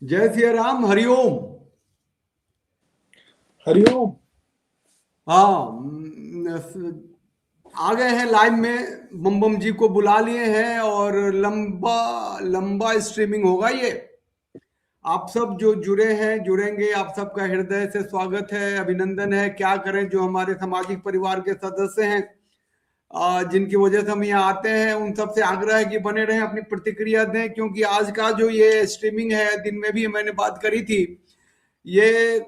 जय सिया राम, हरिओम। हरिओम। हाँ, आ गए हैं लाइव में। बम बम जी को बुला लिए हैं और लंबा लंबा स्ट्रीमिंग होगा ये। आप सब जो जुड़े हैं जुड़ेंगे, आप सबका हृदय से स्वागत है, अभिनंदन है। क्या करें, जो हमारे सामाजिक परिवार के सदस्य हैं, जिनकी वजह से हम यहाँ आते हैं, उन सब से आग्रह है कि बने रहें, अपनी प्रतिक्रिया दें। क्योंकि आज का जो ये स्ट्रीमिंग है, दिन में भी मैंने बात करी थी, ये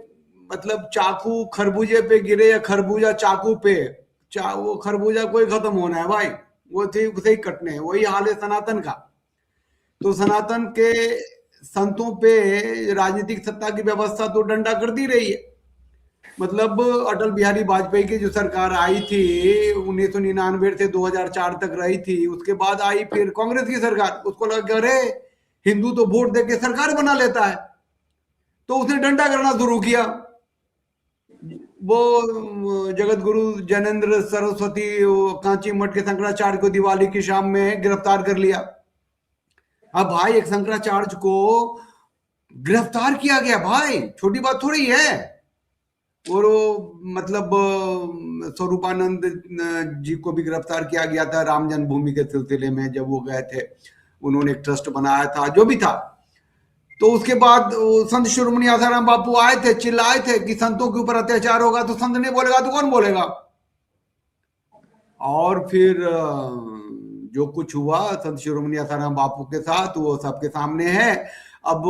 मतलब चाकू खरबूजे पे गिरे या खरबूजा चाकू पे, वो खरबूजा कोई खत्म होना है भाई, वो थे उसे ही कटने हैं। वही हाल है सनातन का। तो सनातन के संतों पे राजनीतिक सत्ता की व्यवस्था तो डंडा कर दी रही है। मतलब अटल बिहारी वाजपेयी की जो सरकार आई थी 1999 से 2004 तक रही थी, उसके बाद आई फिर कांग्रेस की सरकार। उसको लगा कि अरे हिंदू तो वोट देके सरकार बना लेता है, तो उसने डंडा करना शुरू किया। वो जगत गुरु जैनेन्द्र सरस्वती, कांची मठ के शंकराचार्य को दिवाली की शाम में गिरफ्तार कर लिया। अब भाई एक शंकराचार्य को गिरफ्तार किया गया, भाई छोटी बात थोड़ी है। और वो मतलब स्वरूपानंद जी को भी गिरफ्तार किया गया था राम जन्मभूमि के सिलसिले में, जब वो गए थे। उन्होंने एक ट्रस्ट बनाया था, जो भी था। तो उसके बाद संत शिरोमणि आसाराम बापू आए थे, चिल्लाए थे कि संतों के ऊपर अत्याचार होगा। तो संत नहीं बोलेगा तो कौन बोलेगा। और फिर जो कुछ हुआ संत शिरोमणि आसाराम बापू के साथ, वो सबके सामने है। अब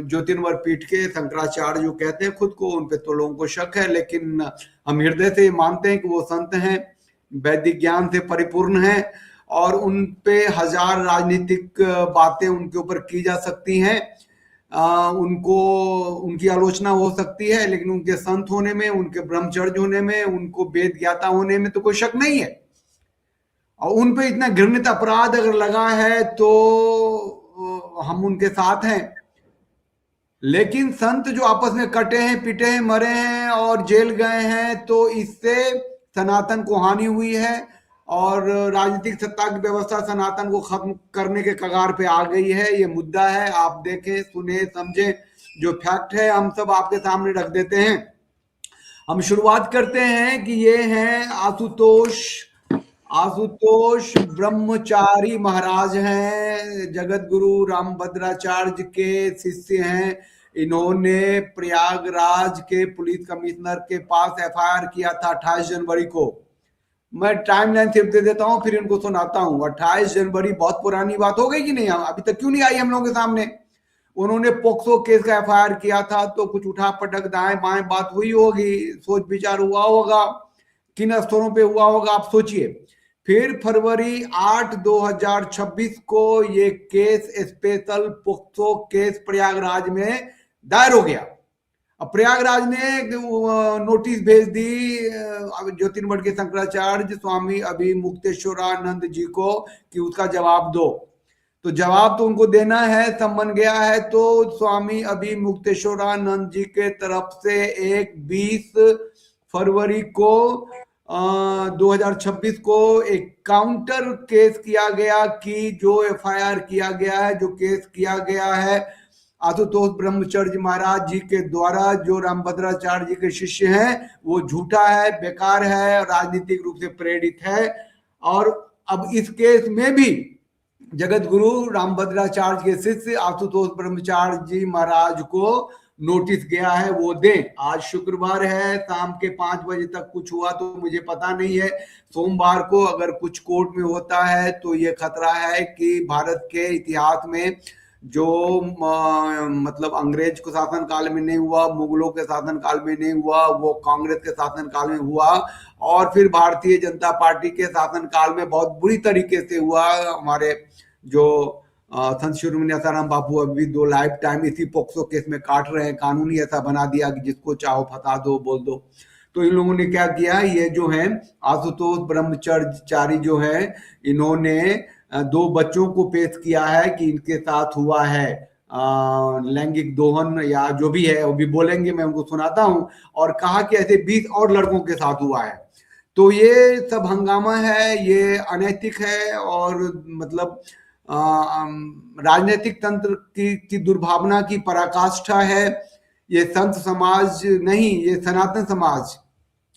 ज्योतिर्मय पीठ के शंकराचार्य जो कहते हैं खुद को, उन पे तो लोगों को शक है, लेकिन हम हृदय से मानते हैं कि वो संत हैं, वैदिक ज्ञान से परिपूर्ण हैं। और उन पे हजार राजनीतिक बातें उनके ऊपर की जा सकती हैं, उनको उनकी आलोचना हो सकती है, लेकिन उनके संत होने में, उनके ब्रह्मचर्य होने में, उनको वेद ज्ञाता होने में तो कोई शक नहीं है। और उन पे इतना घृणित अपराध अगर लगा है तो हम उनके साथ हैं। लेकिन संत जो आपस में कटे हैं, पिटे हैं, मरे हैं और जेल गए हैं, तो इससे सनातन को हानि हुई है। और राजनीतिक सत्ता की व्यवस्था सनातन को खत्म करने के कगार पे आ गई है। ये मुद्दा है, आप देखें, सुने, समझें। जो फैक्ट है हम सब आपके सामने रख देते हैं। हम शुरुआत करते हैं कि ये हैं आशुतोष आशुतोष ब्रह्मचारी महाराज हैं, जगत गुरु रामभद्राचार्य के शिष्य हैं। इन्होंने प्रयागराज के पुलिस कमिश्नर के पास एफआईआर किया था 28 जनवरी को। मैं टाइमलाइन सिर्फ दे देता हूं, फिर इनको सुनाता हूं। 28 जनवरी बहुत पुरानी बात हो गई कि नहीं, अभी तक क्यों नहीं आई हम लोगों के सामने। उन्होंने पोक्सो केस का एफआईआर किया था, तो कुछ उठा पटक दाएं बाएं बात हुई होगी, सोच विचार हुआ होगा, किन स्तरों पे हुआ होगा आप सोचिए। फिर फरवरी 8 2026 को ये case, special POCSO case, Prayagraj में दायर हो गया। अब प्रयागराज ने नोटिस भेज दी ज्योतिर्मठ के शंकराचार्य स्वामी अभिमुक्तेश्वरानंद जी को कि उसका जवाब दो। तो जवाब तो उनको देना है, सब बन गया है। तो स्वामी अभिमुक्तेश्वरानंद जी के तरफ से एक 20 फरवरी को 2026 को एक काउंटर केस किया गया कि जो एफआईआर किया गया है, जो केस किया गया है आशुतोष ब्रह्मचर्य महाराज जी के द्वारा, जो रामभद्राचार्य जी के शिष्य हैं, वो झूठा है, बेकार है, राजनीतिक रूप से प्रेरित है। और अब इस केस में भी जगत गुरु रामभद्राचार्य के शिष्य आशुतोष ब्रह्मचार्य जी महाराज को नोटिस गया है, वो दें। आज शुक्रवार है, शाम के 5 बजे तक कुछ हुआ तो मुझे पता नहीं है। सोमवार को अगर कुछ कोर्ट में होता है तो ये खतरा है कि भारत के इतिहास में जो मतलब अंग्रेज के शासन काल में नहीं हुआ, मुगलों के शासन काल में नहीं हुआ, वो कांग्रेस के शासन काल में हुआ, और फिर भारतीय जनता पार्टी के शासन काल में बहुत बुरी तरीके से हुआ। हमारे जो संत शिरोमणि आसाराम बापू अभी 2 लाइफ टाइम इसी पोक्सो केस में काट रहे हैं। कानूनी ऐसा बना दिया कि जिसको चाहो फंसा दो, बोल दो। तो इन लोगों ने क्या किया, ये जो है आशुतोष ब्रह्मचर्यचारी जो है, इन्होंने 2 बच्चों को पेश किया है कि इनके साथ हुआ है लैंगिक दोहन या जो भी है, वो भी बोलेंगे, मैं उनको सुनाता हूं। और कहा कि ऐसे 20 और लड़कों के साथ हुआ है। तो ये सब हंगामा है, ये अनैतिक है। और मतलब राजनीतिक तंत्र की दुर्भावना की पराकाष्ठा है। ये संत समाज नहीं, ये सनातन समाज,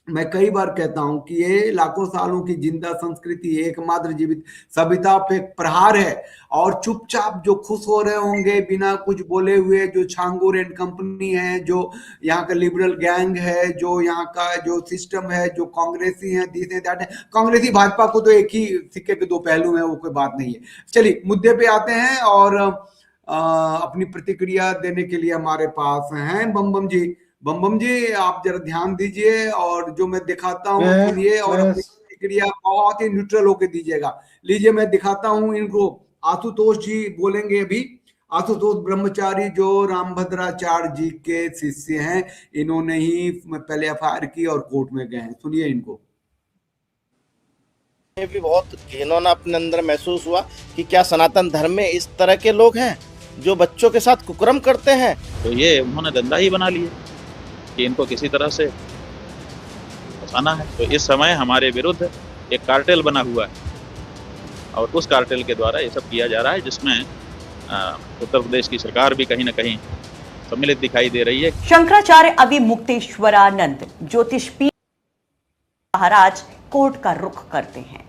मैं कई बार कहता हूं कि ये लाखों सालों की जिंदा संस्कृति, एकमात्र जीवित सभ्यता पे एक प्रहार है। और चुपचाप जो खुश हो रहे होंगे बिना कुछ बोले हुए, जो छांगुर एंड कंपनी है, जो यहाँ का लिबरल गैंग है, जो यहाँ का जो सिस्टम है, जो कांग्रेसी है, दिस है दैट है, कांग्रेसी भाजपा को तो एक ही सिक्के के दो पहलू हैं, वो कोई बात नहीं है। चलिए मुद्दे पे आते हैं, और अपनी प्रतिक्रिया देने के लिए हमारे पास हैं बम बम जी। बम बम जी, आप जरा ध्यान दीजिए, और जो मैं दिखाता हूँ सुनिए, और मैं अपनी प्रतिक्रिया बहुत ही न्यूट्रल होकर दीजिएगा। लीजिए मैं दिखाता हूँ इनको। आशुतोष जी बोलेंगे अभी। आशुतोष ब्रह्मचारी जो रामभद्राचार्य जी के शिष्य हैं, इन्होंने ही पहले एफआईआर की और कोर्ट में गए हैं। सुनिए इनको। में भी बहुत घिनौना अपने अंदर महसूस हुआ कि क्या सनातन धर्म में इस तरह के लोग हैं जो बच्चों के साथ कुकर्म करते हैं। तो ये उन्होंने धंधा ही बना लिया कि इनको किसी तरह से फंसाना है। तो इस समय हमारे विरुद्ध एक कार्टेल बना हुआ है, और उस कार्टेल के द्वारा ये सब किया जा रहा है, जिसमें उत्तर प्रदेश की सरकार भी कहीं ना कहीं सम्मिलित दिखाई दे रही है। शंकराचार्य अविमुक्तेश्वरानंद ज्योतिषपीठ महाराज कोर्ट का रुख करते हैं।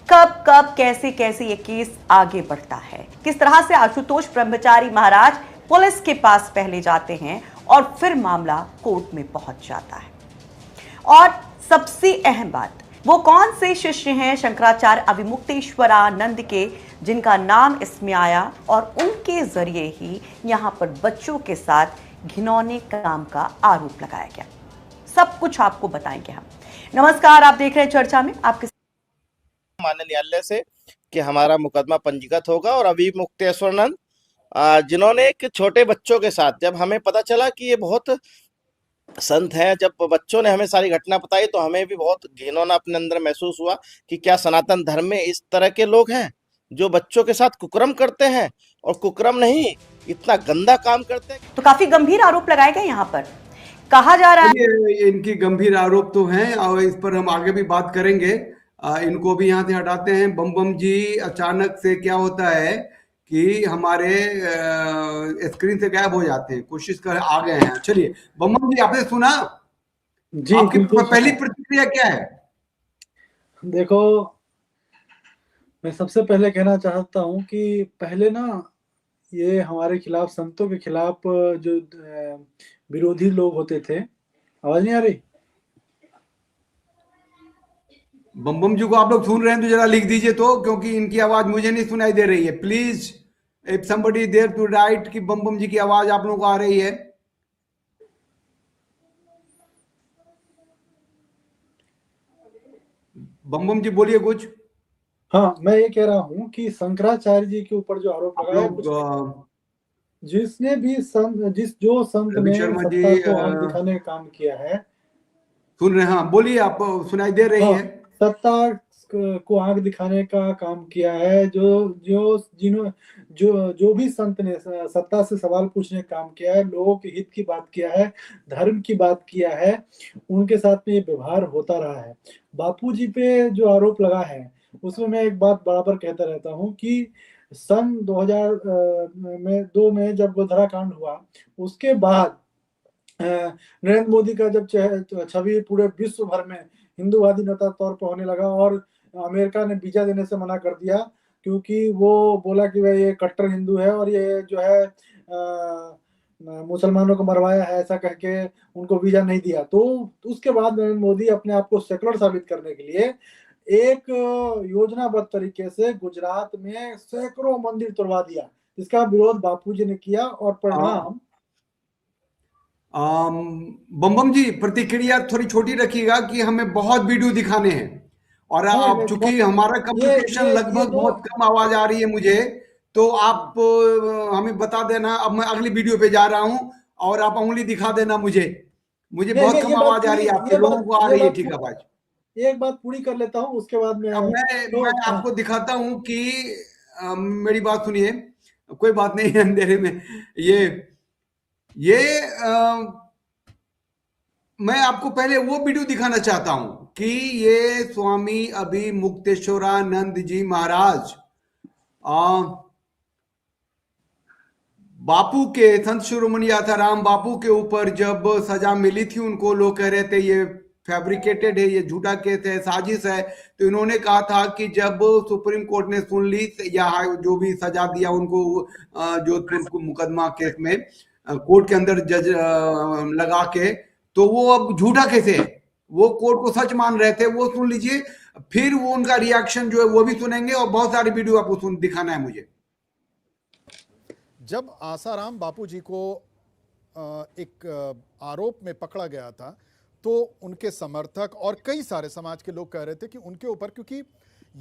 कब कब कैसे कैसे ये केस आगे बढ़ता है, किस तरह से आशुतोष ब्रह्मचारी महाराज पुलिस के पास पहले जाते हैं और फिर मामला कोर्ट में पहुंच जाता है। और सबसे अहम बात, वो कौन से शिष्य हैं शंकराचार्य अविमुक्तेश्वरानंद के जिनका नाम इसमें आया, और उनके जरिए ही यहां पर बच्चों के साथ घिनौने काम का आरोप लगाया गया। सब कुछ आपको बताएंगे हम। नमस्कार, आप देख रहे हैं चर्चा में। आपके माननीय न्यायालय से कि हमारा मुकदमा पंजीकृत होगा, और अविमुक्तेश्वरानंद जिन्होंने एक छोटे बच्चों के साथ, जब हमें पता चला कि ये बहुत संत हैं, जब बच्चों ने हमें सारी घटना बताई, तो हमें भी बहुत घिनौना अपने अंदर महसूस हुआ कि क्या सनातन धर्म में इस तरह के लोग हैं जो बच्चों के साथ कुकर्म करते हैं, और कुकर्म नहीं, इतना गंदा काम करते हैं। तो काफी गंभीर आरोप लगाए गए यहाँ पर। कहा जा रहा है इनकी गंभीर आरोप तो हैं, और इस पर हम आगे भी बात करेंगे। इनको भी यहाँ से हटाते हैं। बम बम जी, अचानक से क्या होता है कि हमारे स्क्रीन से गायब हो जाते हैं, कोशिश कर आ गए हैं। चलिए बम बम जी, आपने सुना? जी आपकी बिल्कुल पहली सुना। प्रतिक्रिया क्या है? देखो, मैं सबसे पहले कहना चाहता हूँ कि पहले ना ये हमारे खिलाफ, संतों के खिलाफ जो विरोधी लोग होते थे, आवाज नहीं आ रही? बम बम जी को आप लोग सुन रहे हैं तो जरा लिख दीजिए तो, क्योंकि इनकी आवाज मुझे नहीं सुनाई दे रही है। Please if somebody there to write कि बम बम जी की आवाज आप लोगों को आ रही है। बम बम जी बोलिए कुछ। हाँ, मैं ये कह रहा हूँ कि शंकराचार्य जी के ऊपर जो आरोप आप लगाया, लोग कुछ जिसने भी संत, जो संत रवि ने शर्मा जी सत्ता को आंख दिखाने का काम किया है, सुन रहे हैं? हाँ बोलिए, आप सुनाई दे रही हाँ, है। सत्ता को आंख दिखाने का काम किया है, जो जो जिन्हों जो भी संत ने सत्ता से सवाल पूछने का काम किया है, लोगों के हित की बात किया है, धर्म की बात किया है, उनके साथ में ये व्यवहार होता रहा है। बापूजी पे जो आरोप लगा है, उसमें मैं एक बात बराबर कहता रहता हूँ कि सन 2002 में जब गोधरा कांड हुआ, उसके बाद नरेंद्र मोदी का जब छवि पूरे विश्व भर में हिंदूवादी नेता तौर पर होने लगा, और अमेरिका ने वीजा देने से मना कर दिया, क्योंकि वो बोला कि भाई ये कट्टर हिंदू है, और ये जो है मुसलमानों को मरवाया है, ऐसा कह के उनको वीजा नहीं दिया। तो उसके बाद नरेंद्र मोदी अपने आप को सेकुलर साबित करने के लिए एक योजनाबद्ध तरीके से गुजरात में सैकड़ों मंदिर तोड़वा दिया, जिसका विरोध बापूजी ने किया, और परिणाम बम बम जी, प्रतिक्रिया थोड़ी छोटी रखिएगा कि हमें बहुत वीडियो दिखाने हैं, और अब चूंकि हमारा कम्युनिकेशन लगभग बहुत कम आवाज आ रही है मुझे, तो आप हमें बता देना। अब मैं अगली वीडियो पे जा रहा हूं, और आप उंगली दिखा देना मुझे बहुत कम आवाज आ रही है, आपके लोगों को आ रही है ठीक आवाज। एक बात पूरी कर लेता हूँ, उसके बाद में अब मैं आपको दिखाता हूं कि मेरी बात सुनिए। कोई बात नहीं है, अंधेरे में ये मैं आपको पहले वो वीडियो दिखाना चाहता हूं कि ये स्वामी अभिमुक्तेश्वरानंद जी महाराज बापू के, संत शिरोमणि आसाराम बापू के ऊपर जब सजा मिली थी उनको, लोग कह रहे थे ये फैब्रिकेटेड है, ये झूठा केस है, साजिश है, तो इन्होंने कहा था कि जब सुप्रीम कोर्ट ने सुन ली या जो भी सजा दिया उनको जोधपुर मुकदमा केस में कोर्ट के अंदर जज लगा के, तो वो अब झूठा कैसे है, वो कोर्ट को सच मान रहे थे, वो सुन लीजिए, फिर वो उनका रिएक्शन जो है वो भी सुनेंगे, और बहुत सारी वीडियो आपको दिखाना है मुझे। जब आसाराम बापू जी को एक आरोप में पकड़ा गया था, तो उनके समर्थक और कई सारे समाज के लोग कह रहे थे कि उनके ऊपर, क्योंकि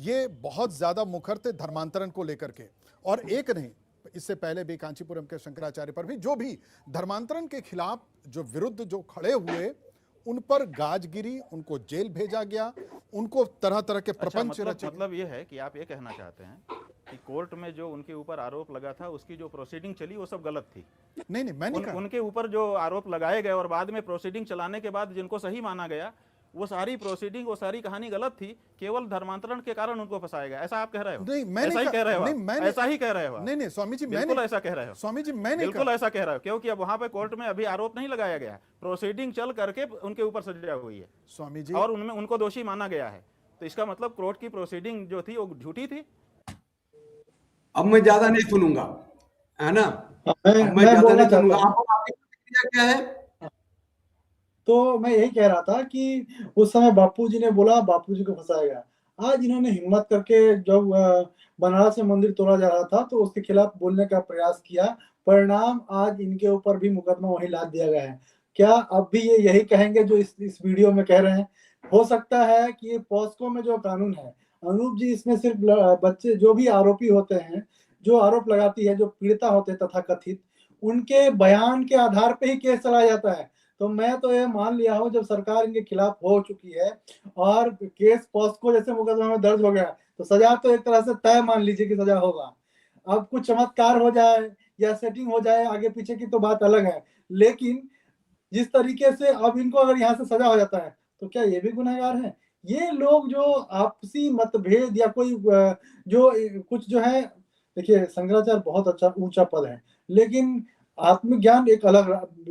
ये बहुत ज्यादा मुखर थे धर्मांतरण को लेकर के, और एक नहीं, इससे पहले भी कांचीपुरम के शंकराचार्य पर भी जो भी धर्मांतरण के खिलाफ जो विरुद्ध जो खड़े हुए, उन पर गाज गिरी, उनको जेल भेजा गया, उनको तरह तरह के प्रपंच रचे। मतलब ये है कि आप ये कहना चाहते हैं कि कोर्ट में जो उनके ऊपर आरोप लगा था, उसकी जो प्रोसीडिंग चली वो सब गलत थी? नहीं, मैं नहीं कहा। उनके ऊपर जो आरोप लगाए गए और बाद में प्रोसीडिंग चलाने के बाद जिनको सही माना गया, वो सारी प्रोसीडिंग, वो सारी कहानी गलत थी, केवल धर्मांतरण के कारण उनको फंसाया गया, ऐसा आप कह रहे हो? नहीं, मैं ऐसा ही कह रहे हो, ऐसा ही कह रहे हो? नहीं स्वामी जी, बिल्कुल ऐसा कह रहे हो स्वामी जी, मैं नहीं बिल्कुल ऐसा कह रहे हो, क्योंकि अब वहां पे कोर्ट में अभी आरोप नहीं लगाया गया है, प्रोसीडिंग चल करके उनके ऊपर सजा हुई है स्वामी जी, और उनमें उनको दोषी माना गया है, तो इसका मतलब कोर्ट की प्रोसीडिंग जो थी वो झूठी थी। अब मैं ज्यादा नहीं सुनूंगा, है ना, मैं ज्यादा नहीं बोलना चाहता सुनूंगा। हूं। आपकी प्रतिक्रिया क्या है? तो मैं यही कह रहा था कि उस समय बापूजी ने बोला, बापूजी को फंसाया गया। आज इन्होंने हिम्मत करके, जब बनारस में मंदिर तोड़ा जा रहा था तो उसके खिलाफ बोलने का प्रयास किया, परिणाम आज इनके ऊपर भी मुकदमा वहीं लाद दिया गया है। क्या अब भी ये यही कहेंगे जो इस वीडियो में कह रहे हैं? हो सकता है कि ये पॉस्को में जो कानून है, अनूप जी, इसमें सिर्फ बच्चे जो भी आरोपी होते हैं, जो आरोप लगाती है, जो पीड़िता होते हैं तथाकथित, उनके बयान के आधार पे ही केस चलाया जाता है। तो मैं तो ये मान लिया हूँ, जब सरकार इनके खिलाफ हो चुकी है और केस पॉस्को जैसे मुकदमा में दर्ज हो गया, तो सजा तो एक तरह से तय मान लीजिए कि सजा होगा। अब कुछ चमत्कार हो जाए या सेटिंग हो जाए आगे पीछे की तो बात अलग है, लेकिन जिस तरीके से अब इनको अगर यहाँ से सजा हो जाता है तो क्या ये भी गुनहगार हैं? ये लोग जो आपसी मतभेद या कोई जो कुछ जो है, देखिए शंकराचार्य बहुत अच्छा ऊंचा पद है, लेकिन आत्मज्ञान एक अलग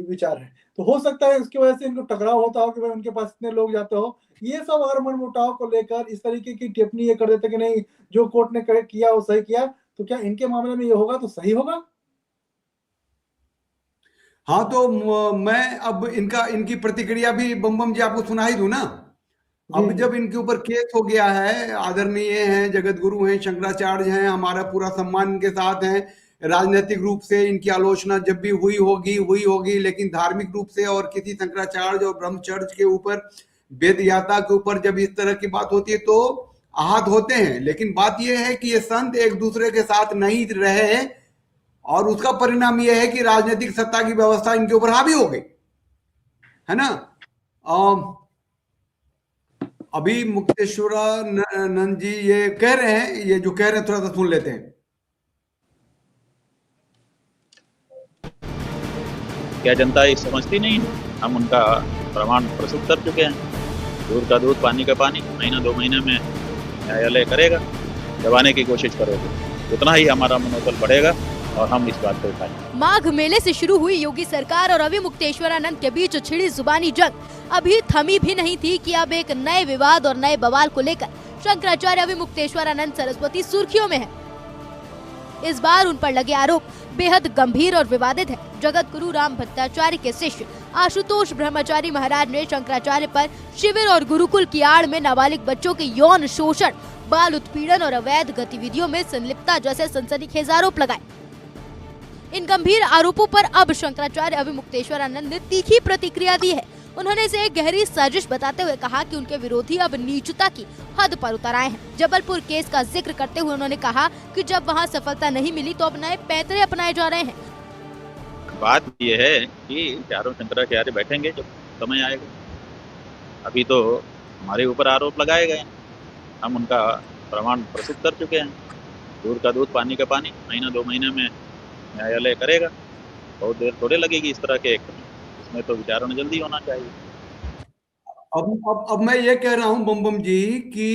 विचार है। तो हो सकता है इसकी वजह से इनको टकराव होता हो कि भाई उनके पास इतने लोग जाते हो, ये सब अगर मनमुटाव को लेकर इस तरीके की टिप्पणी ये कर देते कि नहीं जो कोर्ट ने किया वो सही किया, तो क्या इनके मामले में ये होगा तो सही होगा? हाँ, तो मैं अब इनकी प्रतिक्रिया भी बम जी आपको सुना ही दूं ना। अब जब इनके ऊपर केस हो गया है, आदरणीय हैं, जगत गुरु हैं, शंकराचार्य हैं, हमारा पूरा सम्मान इनके साथ है, राजनीतिक रूप से इनकी आलोचना जब भी हुई होगी, लेकिन धार्मिक रूप से और किसी शंकराचार्य और ब्रह्मचर्य के ऊपर, वेद यात्रा के ऊपर जब इस तरह की बात होती है तो आहत होते हैं। लेकिन बात यह है कि ये संत एक दूसरे के साथ नहीं रहे और उसका परिणाम यह है कि राजनीतिक सत्ता की व्यवस्था इनके ऊपर हावी हो गई, है ना। अभी मुक्तेश्वरानंद जी ये कह रहे हैं, ये जो कह रहे हैं थोड़ा सा सुन लेते हैं। क्या जनता ये समझती नहीं है? हम उनका प्रमाण प्रस्तुत कर चुके हैं, दूध का दूध पानी का पानी, महीना 2 महीने में न्यायालय करेगा, दबाने की कोशिश करोगे उतना ही हमारा मनोबल बढ़ेगा और हम इस बात को उठाएंगे। माघ मेले से शुरू हुई योगी सरकार और अभी मुक्तेश्वरानंद के बीच छिड़ी जुबानी जंग अभी थमी भी नहीं थी कि अब एक नए विवाद और नए बवाल को लेकर शंकराचार्य अभी मुक्तेश्वरानंद सरस्वती सुर्खियों में है। इस बार उन पर लगे आरोप बेहद गंभीर और विवादित है। जगत गुरु राम भट्टाचार्य के शिष्य आशुतोष ब्रह्मचारी महाराज ने शंकराचार्य पर शिविर और गुरुकुल की आड़ में नाबालिग बच्चों के यौन शोषण, बाल उत्पीड़न और अवैध गतिविधियों में संलिप्तता जैसे सनसनीखेज आरोप लगाए। इन गंभीर आरोपों पर अब शंकराचार्य अभी मुक्तेश्वरानंद ने तीखी प्रतिक्रिया दी है। उन्होंने इसे एक गहरी साजिश बताते हुए कहा कि उनके विरोधी अब नीचता की हद पर उतर आए हैं। जबलपुर केस का जिक्र करते हुए उन्होंने कहा कि जब वहां सफलता नहीं मिली तो अब नए पैतरे अपनाए जा रहे हैं। बात यह है कि चारों शंकराचार्य बैठेंगे जब समय आएगा। अभी तो हमारे ऊपर आरोप लगाए गए, हम उनका प्रमाण प्रस्तुत कर चुके हैं, दूध का दूध पानी का पानी, महीना 2 महीने में न्यायालय करेगा। बहुत देर थोड़े लगेगी इस तरह के एक, इसमें तो विचारण जल्दी होना चाहिए। अब मैं ये कह रहा हूं बम जी कि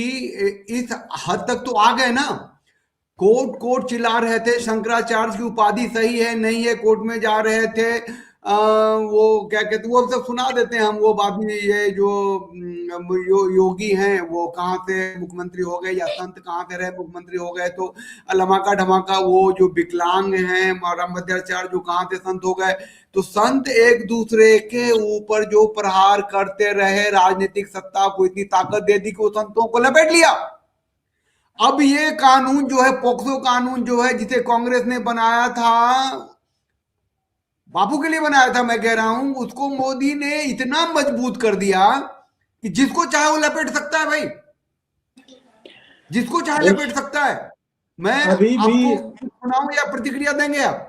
इस हद तक तो आ गए ना, कोर्ट कोर्ट चिल्ला रहे थे, शंकराचार्य की उपाधि सही है नहीं है, कोर्ट में जा रहे थे। वो क्या कहते, वो सब सुना देते हैं हम, वो बात भी, ये जो योगी हैं वो कहाँ से मुख्यमंत्री हो गए, या संत कहाँ से रहे मुख्यमंत्री हो गए, तो अलमाका ढमाका वो जो विकलांग हैं रामभद्राचार्य जो कहाँ से संत हो गए। तो संत एक दूसरे के ऊपर जो प्रहार करते रहे, राजनीतिक सत्ता को इतनी ताकत दे दी कि वो संतों को लपेट लिया। अब ये कानून जो है, पोक्सो कानून जो है, जिसे कांग्रेस ने बनाया था, बापू के लिए बनाया था मैं कह रहा हूं, उसको मोदी ने इतना मजबूत कर दिया कि जिसको चाहे वो लपेट सकता है भाई, जिसको चाहे लपेट सकता है। मैं अभी भी आपको सुनाऊं या प्रतिक्रिया देंगे आप?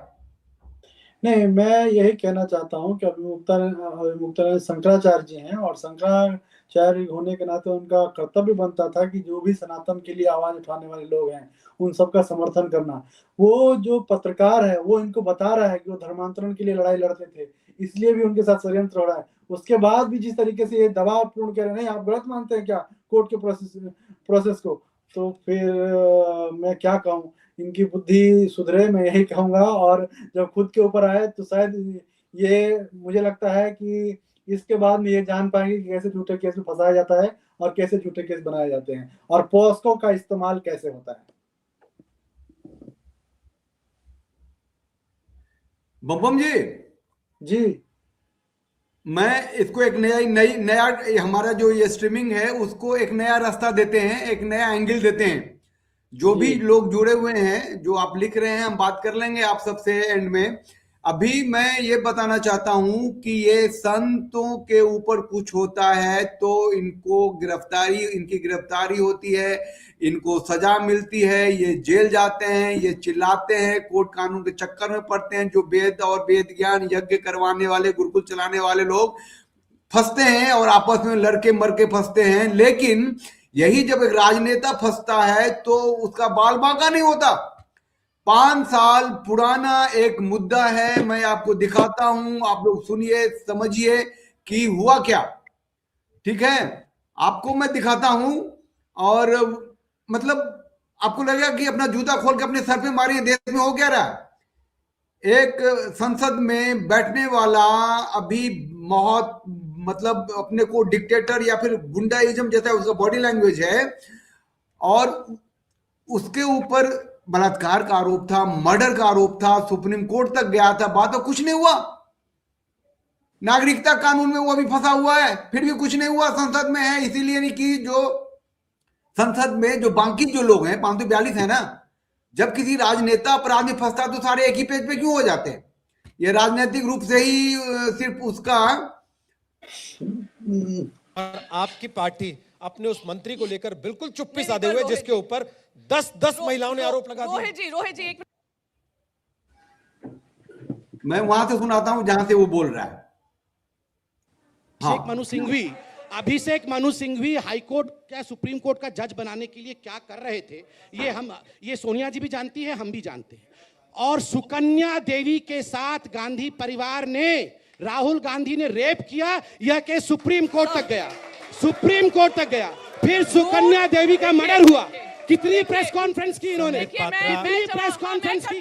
नहीं, मैं यही कहना चाहता हूँ कि अभिमुक्तानंद शंकराचार्य जी हैं, और शंकराचार्य होने के नाते उनका कर्तव्य बनता था कि जो भी सनातन के लिए आवाज उठाने वाले लोग हैं उन सबका समर्थन करना। वो जो पत्रकार है वो इनको बता रहा है कि वो धर्मांतरण के लिए लड़ाई लड़ते थे, इसलिए भी उनके साथ षड्यंत्र हो रहा है। उसके बाद भी जिस तरीके से ये दबाव पूर्ण कह रहे हैं, नहीं आप गलत मानते हैं क्या कोर्ट के प्रोसेस को, तो फिर मैं क्या कहूँ, इनकी बुद्धि सुधरे, मैं यही कहूंगा। और जब खुद के ऊपर आए तो शायद ये, मुझे लगता है कि इसके बाद में ये जान पाएंगे कि कैसे झूठे केस में फंसाया जाता है और कैसे झूठे केस बनाए जाते हैं और पॉस्को का इस्तेमाल कैसे होता है। बम जी, मैं इसको एक नया हमारा जो ये स्ट्रीमिंग है उसको एक नया रास्ता देते हैं, एक नया एंगल देते हैं। जो भी लोग जुड़े हुए हैं, जो आप लिख रहे हैं, हम बात कर लेंगे आप सबसे एंड में। अभी मैं ये बताना चाहता हूं कि ये संतों के ऊपर कुछ होता है तो इनकी गिरफ्तारी होती है, इनको सजा मिलती है, ये जेल जाते हैं, ये चिल्लाते हैं, कोर्ट कानून के चक्कर में पड़ते हैं। जो वेद और वेद ज्ञान यज्ञ करवाने वाले, गुरुकुल चलाने वाले लोग फंसते हैं और आपस में लड़के मर के फंसते हैं। लेकिन यही जब एक राजनेता फंसता है तो उसका बाल बांका नहीं होता। 5 साल पुराना एक मुद्दा है, मैं आपको दिखाता हूं, आप लोग सुनिए, समझिए कि हुआ क्या। ठीक है, आपको मैं दिखाता हूं और मतलब आपको लगेगा कि अपना जूता खोल के अपने सर पे मारिए, देश में हो क्या रहा है। एक संसद में बैठने वाला अभी बहुत मतलब अपने को डिक्टेटर या फिर गुंडाइज्म जैसा उसका बॉडी लैंग्वेज है, और उसके ऊपर बलात्कार का आरोप था, मर्डर का आरोप था, सुप्रीम कोर्ट तक गया था, बात तो कुछ नहीं हुआ। नागरिकता कानून में वो अभी फंसा हुआ है, फिर भी कुछ नहीं हुआ, संसद में है। इसीलिए नहीं कि जो संसद में जो बाकी जो लोग हैं 542 है ना, जब किसी राजनेता अपराध में फंसता तो सारे एक ही पेज पे क्यों हो जाते हैं? ये राजनीतिक रूप से ही सिर्फ उसका। और आपकी पार्टी अपने उस मंत्री को लेकर बिल्कुल चुप्पी साधे हुए, जिसके ऊपर 10 महिलाओं ने आरोप लगा दिए। रोहित जी एक मैं वहां से सुनाता हूं जहां से वो बोल रहा है। अभिषेक मनु सिंघवी हाईकोर्ट क्या सुप्रीम कोर्ट का जज बनाने के लिए क्या कर रहे थे, ये सोनिया जी भी जानती है, हम भी जानते हैं। और सुकन्या देवी के साथ गांधी परिवार ने, राहुल गांधी ने रेप किया, यह केस सुप्रीम कोर्ट तक गया, फिर सुकन्या देवी का मर्डर हुआ। कितनी प्रेस कॉन्फ्रेंस की इन्होंने, कितनी प्रेस कॉन्फ्रेंस की।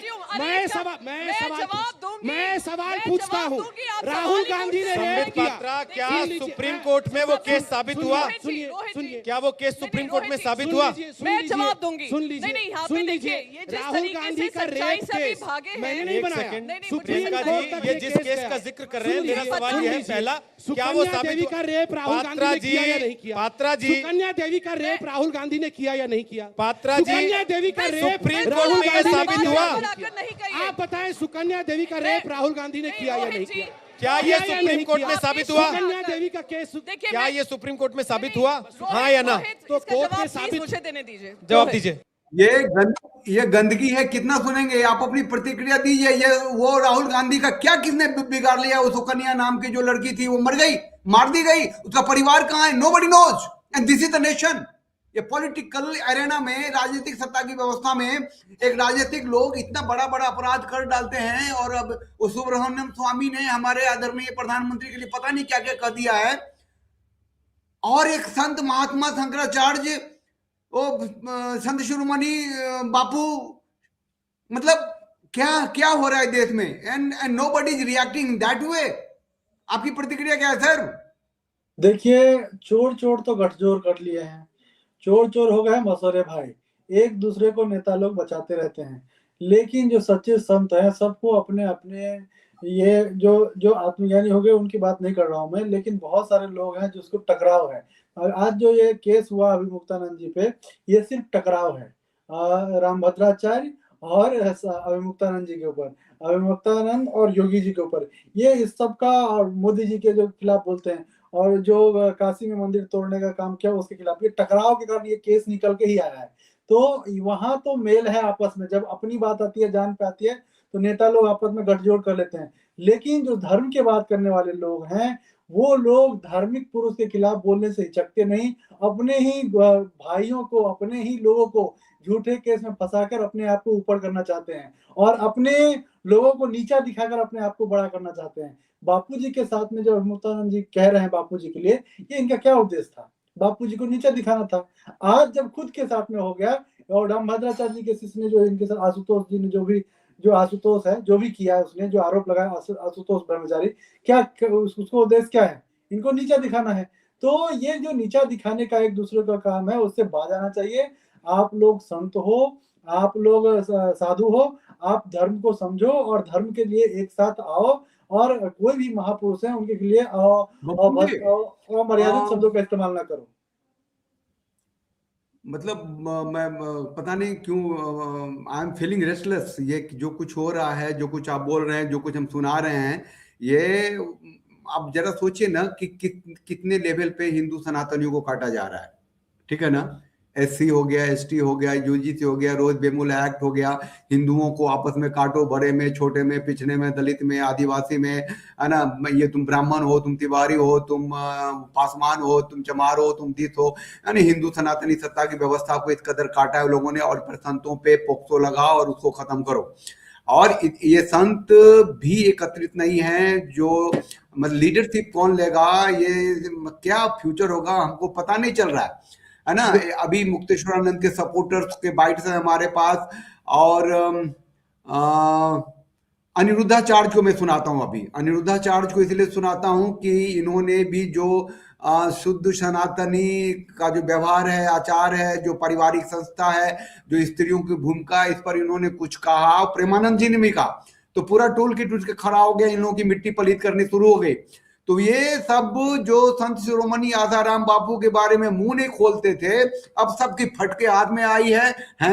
मैं सवाल पूछता हूँ, राहुल गांधी ने रेप किया, क्या सुप्रीम कोर्ट में वो केस साबित हुआ? क्या वो केस सुप्रीम कोर्ट में साबित हुआ? मैं जवाब दूंगी। सुन लीजिए, राहुल गांधी का रेप केस मैंने नहीं बनाया, सुप्रीम कोर्ट तक ये जिस केस का जिक्र कर रहे हैं, मेरा सवाल यह है, पहला क्या वो साबित का रेप राहुल गांधी ने किया या नहीं किया? पात्रा जी, सुकन्या देवी का रेप राहुल गांधी ने किया या नहीं किया? पात्रा जी, सुकन्या देवी का रेप सुप्रीम कोर्ट राहुल में गांधी ने साबित हुआ? आप बताएं, सुकन्या देवी का रेप राहुल गांधी ने किया या नहीं किया? क्या ये सुप्रीम कोर्ट में साबित हुआ? सुकन्या देवी का केस क्या ये सुप्रीम कोर्ट में साबित हुआ, हाँ या ना? तो कोर्ट में साबित, मुझे देने दीजिए, जवाब दीजिए। ये गंदगी है, कितना सुनेंगे आप? अपनी प्रतिक्रिया दीजिए। ये वो राहुल गांधी का क्या किसने बिगाड़ लिया? वो सुकन्या नाम की जो लड़की थी वो मर गई, मार दी गई, उसका परिवार कहां है? Nobody knows, and this is the nation. ये पॉलिटिकल एरेना में, राजनीतिक सत्ता की व्यवस्था में एक राजनीतिक लोग इतना बड़ा बड़ा अपराध कर डालते हैं। और अब उस सुब्रमण्यम स्वामी ने हमारे आदरणीय प्रधानमंत्री के लिए पता नहीं क्या क्या कर दिया है। और एक संत महात्मा शंकराचार्य, वो संत शिरोमणि बापू मतलब क्या क्या हो रहा है देश में, and nobody is reacting that way. आपकी प्रतिक्रिया क्या है सर? देखिए, चोर चोर तो गठजोड़ कर लिए हैं, चोर चोर हो गए मसोरे भाई, एक दूसरे को नेता लोग बचाते रहते हैं। लेकिन जो सच्चे संत हैं, सबको अपने अपने, ये जो जो आत्मज्ञानी हो गए उनकी बात नहीं कर रहा हूं मैं, लेकिन बहुत सारे लोग हैं जिसको टकराव है। और आज जो ये केस हुआ अभिमुक्तानंद जी पे, ये सिर्फ टकराव है रामभद्राचार्य और अभिमुक्तानंद जी के ऊपर, अभिमुक्तानंद और योगी जी के ऊपर, ये इस सब का, और मोदी जी के जो खिलाफ बोलते हैं, और जो काशी में मंदिर तोड़ने का काम किया उसके खिलाफ, ये टकराव के कारण ये केस निकल के ही आया है। तो वहां तो मेल है आपस में, जब अपनी बात आती है, जान पे आती है, तो नेता लोग आपस में गठजोड़ कर लेते हैं। लेकिन जो धर्म के बात करने वाले लोग हैं, वो लोग धार्मिक पुरुष के खिलाफ बोलने से हिचकते नहीं, अपने ही भाइयों को, अपने ही लोगों को झूठे केस में फंसाकर अपने आप को ऊपर करना चाहते हैं, और अपने लोगों को नीचा दिखाकर अपने आप को बड़ा करना चाहते हैं। बापूजी के साथ में जो अभिमुक्तानंद जी कह रहे हैं बापूजी के लिए, ये इनका क्या उद्देश्य था? बापूजी को नीचा दिखाना था। आज जब खुद के साथ में हो गया, और रामभद्राचार्य जी के शिष्य ने जो इनके साथ आशुतोष जी ने जो आशुतोष है जो भी किया है, उसने जो आरोप लगाया आशुतोष ब्रह्मचारी, क्या उसको उद्देश्य क्या है? इनको नीचा दिखाना है। तो ये जो नीचा दिखाने का एक दूसरे का काम है, उससे बाज आना चाहिए। आप लोग संत हो, आप लोग साधु हो, आप धर्म को समझो और धर्म के लिए एक साथ आओ, और कोई भी महापुरुष है उनके लिए अमर्यादित शब्दों का इस्तेमाल ना करो। मतलब मैं पता नहीं क्यों आई एम फीलिंग रेस्टलेस। ये जो कुछ हो रहा है, जो कुछ आप बोल रहे हैं, जो कुछ हम सुना रहे हैं, ये आप जरा सोचिए ना कि कितने लेवल पे हिंदू सनातनियों को काटा जा रहा है। ठीक है ना? एससी हो गया, एसटी हो गया, यूजीसी हो गया, रोज बेमुला एक्ट हो गया, हिंदुओं को आपस में काटो, बड़े में, छोटे में, पिछड़े में, दलित में, आदिवासी में, है ना? ये तुम ब्राह्मण हो, तुम तिवारी हो, तुम पासवान हो, तुम चमार हो, तुम तीत हो, यानी हिंदू सनातनी सत्ता की व्यवस्था को इस कदर काटा है लोगों ने, और फिर संतों पे पोक्सो लगाओ और उसको खत्म करो। और ये संत भी एकत्रित नहीं है, जो मतलब लीडरशिप कौन लेगा, ये क्या फ्यूचर होगा हमको पता नहीं चल रहा है ना? अभी मुक्तेश्वरानंद के सपोर्टर्स के बाइट्स हैं हमारे पास, और अनिरुद्धाचार्य को मैं सुनाता हूं। अभी अनिरुद्धाचार्य को इसलिए सुनाता हूं कि इन्होंने भी जो शुद्ध सनातनी का जो व्यवहार है, आचार है, जो पारिवारिक संस्था है, जो स्त्रियों की भूमिका है, इस पर इन्होंने कुछ कहा। प्रेमानंद जी ने भी कहा, तो पूरा टोल किट उठ के खड़ा हो गया, इन लोगों की मिट्टी पलीत करनी शुरू हो गई। तो ये सब जो संत शिरोमणि आसाराम बापू के बारे में मुंह नहीं खोलते थे, अब सबकी फटके हाथ में आई है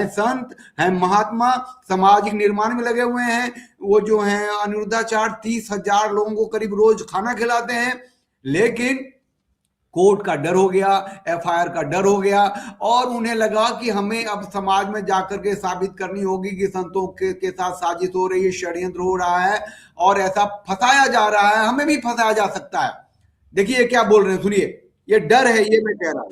संत, हैं महात्मा, सामाजिक निर्माण में लगे हुए हैं। वो जो हैं अनिरुद्धाचार्य 30,000 लोगों को करीब रोज खाना खिलाते हैं, लेकिन कोर्ट का डर हो गया, एफआईआर का डर हो गया, और उन्हें लगा कि हमें अब समाज में जाकर के साबित करनी होगी कि संतों के साथ साजिश हो रही है, षड्यंत्र हो रहा है, और ऐसा फंसाया जा रहा है, हमें भी फंसाया जा सकता है। देखिए क्या बोल रहे हैं, सुनिए। ये डर है, ये मैं कह रहा हूं।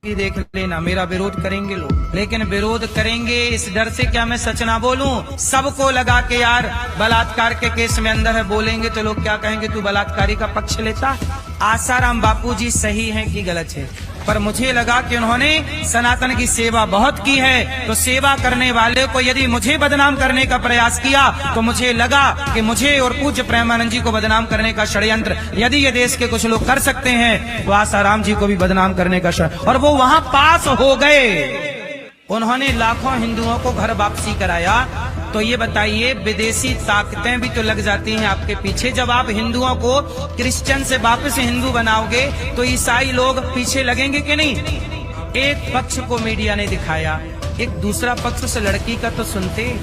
देख लेना, मेरा विरोध करेंगे लोग, लेकिन विरोध करेंगे इस डर से क्या मैं सच ना बोलूं? सबको लगा के यार बलात्कार के केस में अंदर है, बोलेंगे तो लोग क्या कहेंगे, तू बलात्कारी का पक्ष लेता। आसाराम बापूजी सही हैं कि गलत है, पर मुझे लगा कि उन्होंने सनातन की सेवा बहुत की है, तो सेवा करने वाले को यदि मुझे बदनाम करने का प्रयास किया, तो मुझे लगा कि मुझे और पूज्य प्रेमानंद जी को बदनाम करने का षड्यंत्र यदि ये देश के कुछ लोग कर सकते हैं, तो आसाराम जी को भी बदनाम करने का और वो वहां पास हो गए। उन्होंने लाखों हिंदुओं को घर वापसी कराया। तो ये बताइए, विदेशी ताकतें भी तो लग जाती हैं आपके पीछे। जब आप हिंदुओं को क्रिश्चियन से वापस हिंदू बनाओगे, तो ईसाई लोग पीछे लगेंगे कि नहीं? एक पक्ष को मीडिया ने दिखाया, एक दूसरा पक्ष उस लड़की का तो सुनते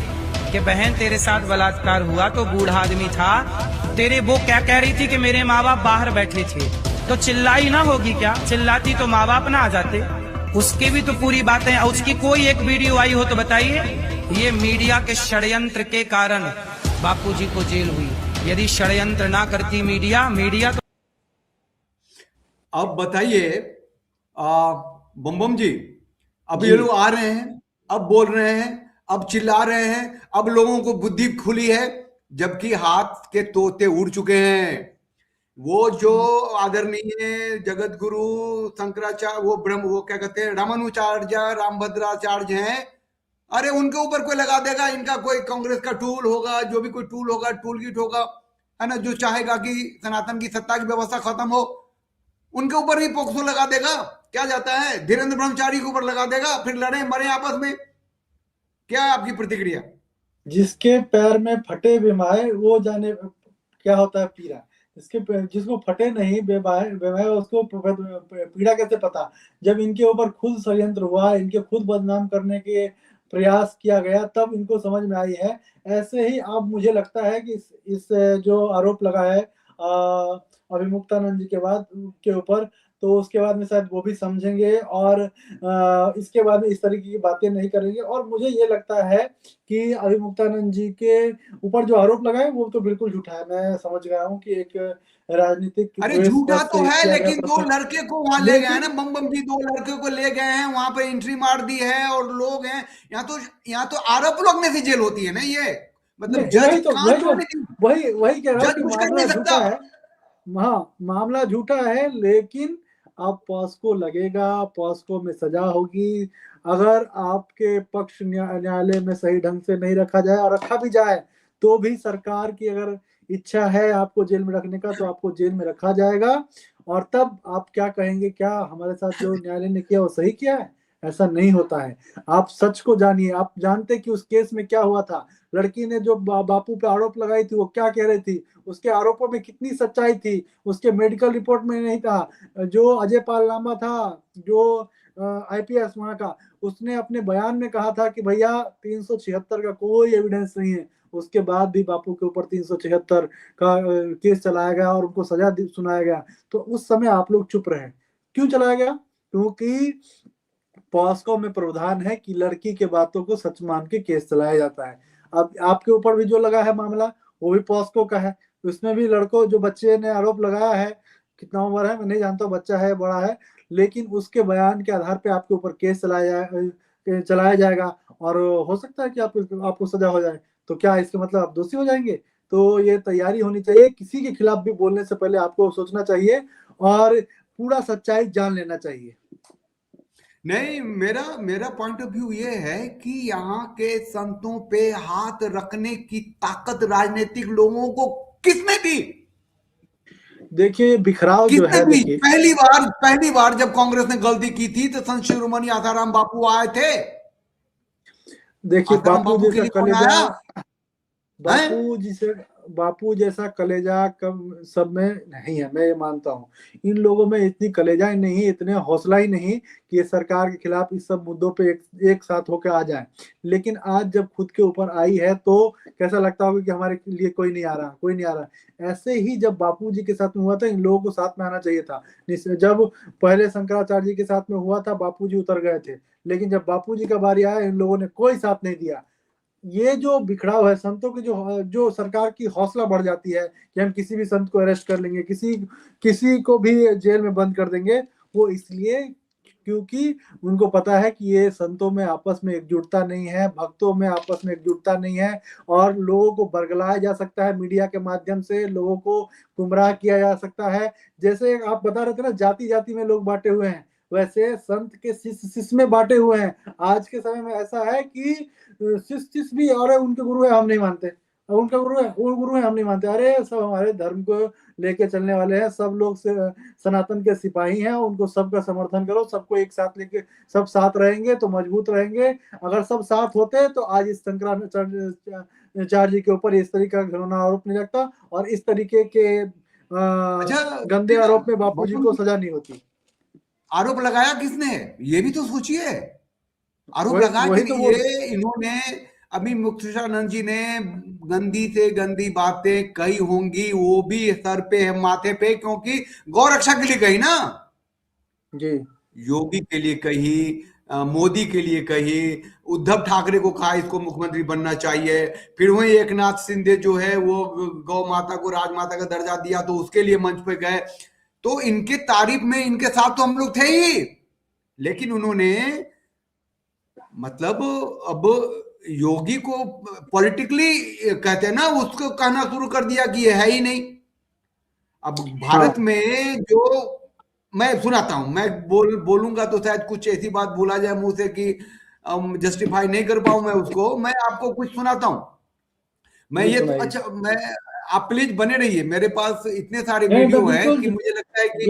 कि बहन तेरे साथ बलात्कार हुआ तो बूढ़ा आदमी था, तेरे वो क्या कह रही थी कि मेरे माँ बाप बाहर बैठे थे, तो चिल्लाई ना होगी क्या? चिल्लाती तो माँ बाप ना आ जाते। उसके भी तो पूरी बातें, उसकी कोई एक वीडियो आई हो तो बताइए। ये मीडिया के षड्यंत्र के कारण बापूजी को जेल हुई। यदि षड्यंत्र ना करती मीडिया तो। अब बताइए बम जी, अब ये लोग आ रहे हैं, अब बोल रहे हैं, अब चिल्ला रहे हैं, अब लोगों को बुद्धि खुली है, जबकि हाथ के तोते उड़ चुके हैं। वो जो आदरणीय जगत गुरु शंकराचार्य, वो क्या कहते हैं, रामानुचार्य, रामभद्राचार्य हैं, अरे उनके ऊपर कोई लगा देगा, इनका कोई कांग्रेस का टूल होगा, जो भी कोई टूल होगा, टूल किट होगा, है ना, जो चाहेगा कि सनातन की सत्ता की व्यवस्था खत्म हो, उनके ऊपर ही पोक्सो लगा देगा। क्या जाता है, धीरेन्द्र ब्रह्मचारी के ऊपर लगा देगा, फिर लड़े मरे आपस में। क्या है आपकी प्रतिक्रिया? जिसके पैर में फटे बेमाए वो जाने क्या होता है पीड़ा। जिसको फटे नहीं बेमाए उसको पीड़ा कैसे पता। जब इनके ऊपर खुद षड्यंत्र हुआ, इनके खुद बदनाम करने के प्रयास किया गया, तब इनको समझ में आई है। ऐसे ही अब मुझे लगता है कि इस जो आरोप लगा है अभिमुक्तानंद जी के बाद के ऊपर, तो उसके बाद में शायद वो भी समझेंगे और इसके बाद में इस तरीके की बातें नहीं करेंगे। और मुझे ये लगता है कि अभिमुक्तानंद जी के ऊपर जो आरोप लगाए वो तो बिल्कुल झूठा है। मैं समझ गया हूँ कि एक राजनीतिक अरे झूठा तो है, लेकिन दो प्रश्न, लड़के को वहां ले गए हैं ना, बम भी 2 लड़के को ले गए हैं, वहां पर एंट्री मार दी है और लोग हैं। यहाँ तो आरोप लगने से जेल होती है ना, ये मतलब जज वही कह रहा हूँ जज कि कुछ कर मामला नहीं झूठा सकता। है। हाँ, मामला झूठा है, लेकिन अब पॉस्को लगेगा, पॉस्को में सजा होगी। अगर आपके पक्ष न्यायालय में सही ढंग से नहीं रखा जाए, और रखा भी जाए तो भी सरकार की अगर इच्छा है आपको जेल में रखने का, तो आपको जेल में रखा जाएगा। और तब आप क्या कहेंगे, क्या हमारे साथ जो न्यायालय ने किया वो सही किया है? ऐसा नहीं होता है। आप सच को जानिए। आप जानते कि उस केस में क्या हुआ था। लड़की ने जो बापू पे आरोप लगाई थी वो क्या कह रही थी, उसके आरोपों में कितनी सच्चाई थी, उसके मेडिकल रिपोर्ट में नहीं था। जो अजय पालनामा था, जो आईपीएस वहां का, उसने अपने बयान में कहा था कि भैया 376 का कोई एविडेंस नहीं है। उसके बाद भी बापू के ऊपर 376 का केस चलाया गया और उनको सजा सुनाया गया। तो उस समय आप लोग चुप रहे। क्यों चलाया गया? क्योंकि पॉस्को में प्रावधान है कि लड़की के बातों को सच मान के केस चलाया जाता है। अब आपके ऊपर भी जो लगा है मामला, वो भी पॉस्को का है। उसमें भी लड़कों, जो बच्चे ने आरोप लगाया है, कितना उम्र है मैं नहीं जानता, बच्चा है बड़ा है, लेकिन उसके बयान के आधार पे आपके ऊपर केस चलाया जाएगा और हो सकता है कि आपको सजा हो जाए। तो क्या इसके मतलब आप दोषी हो जाएंगे? तो ये तैयारी होनी चाहिए। किसी के खिलाफ भी बोलने से पहले आपको सोचना चाहिए और पूरा सच्चाई जान लेना चाहिए। नहीं, मेरा पॉइंट ऑफ व्यू ये है कि यहाँ के संतों पे हाथ रखने की ताकत राजनीतिक लोगों को किसने दी? देखिए, बिखराव जो है, देखिए पहली बार जब कांग्रेस ने गलती की थी तो संत शिरोमणि आसाराम बापू आए थे। देखिए, बापू जैसा कलेजा कम सब में नहीं है, मैं ये मानता हूँ। इन लोगों में इतनी कलेजा ही नहीं, इतने हौसला ही नहीं कि ये सरकार के खिलाफ इस सब मुद्दों पे एक साथ होकर आ जाए। लेकिन आज जब खुद के ऊपर आई है तो कैसा लगता होगा कि हमारे लिए कोई नहीं आ रहा। ऐसे ही जब बापू जी के साथ में हुआ था, इन लोगों को साथ में आना चाहिए था। जब पहले शंकराचार्य जी के साथ में हुआ था, बापू जी उतर गए थे, लेकिन जब बापू जी का बारी आया, इन लोगों ने कोई साथ नहीं दिया। ये जो बिखराव है संतों की, जो सरकार की हौसला बढ़ जाती है कि हम किसी भी संत को अरेस्ट कर लेंगे, किसी को भी जेल में बंद कर देंगे, वो इसलिए क्योंकि उनको पता है कि ये संतों में आपस में एकजुटता नहीं है, भक्तों में आपस में एकजुटता नहीं है, और लोगों को बरगलाया जा सकता है मीडिया के माध्यम से, लोगों को गुमराह किया जा सकता है। जैसे आप बता रहे थे ना, जाति जाति में लोग बांटे हुए हैं, वैसे संत के शिष्य में बांटे हुए हैं। आज के समय में ऐसा है कि शिष्य भी, और उनके गुरु है हम नहीं मानते, उनका गुरु है, वो गुरु है हम नहीं मानते। अरे सब हमारे धर्म को लेके चलने वाले हैं, सब लोग सनातन के सिपाही हैं, उनको सबका समर्थन करो, सबको एक साथ लेके सब साथ रहेंगे तो मजबूत रहेंगे। अगर सब साथ होते तो आज इस शंकराचार्य जी के ऊपर इस तरीके का घिनौना आरोप नहीं लगता, और इस तरीके के गंदे आरोप में बापू जी को सजा नहीं होती। आरोप लगाया किसने, ये भी तो सोचिए। आरोप लगाया कि ये इन्होंने, अभी मुक्तेश्वरानंद जी ने गंदी से गंदी बातें कही होंगी, वो भी सर पे है, माथे पे, क्योंकि गौ रक्षा के लिए कही ना जी, योगी के लिए कही, मोदी के लिए कही, उद्धव ठाकरे को कहा इसको मुख्यमंत्री बनना चाहिए, फिर वही एकनाथ शिंदे जो है वो गौ माता को राजमाता का दर्जा दिया तो उसके लिए मंच पे गए। तो इनके तारीफ में इनके साथ तो हम लोग थे ही, लेकिन उन्होंने मतलब अब योगी को पॉलिटिकली कहते हैं ना, उसको कहना शुरू कर दिया कि ये है ही नहीं। अब भारत में जो मैं सुनाता हूं, मैं बोलूंगा तो शायद कुछ ऐसी बात बोला जाए मुंह से कि जस्टिफाई नहीं कर पाऊं मैं उसको, मैं आपको कुछ सुनाता हूं। मैं ये सुनाइए। अच्छा, मैं आप प्लीज बने रहिए, मेरे पास इतने सारे नहीं, वीडियो मैं है कि मुझे लगता है कि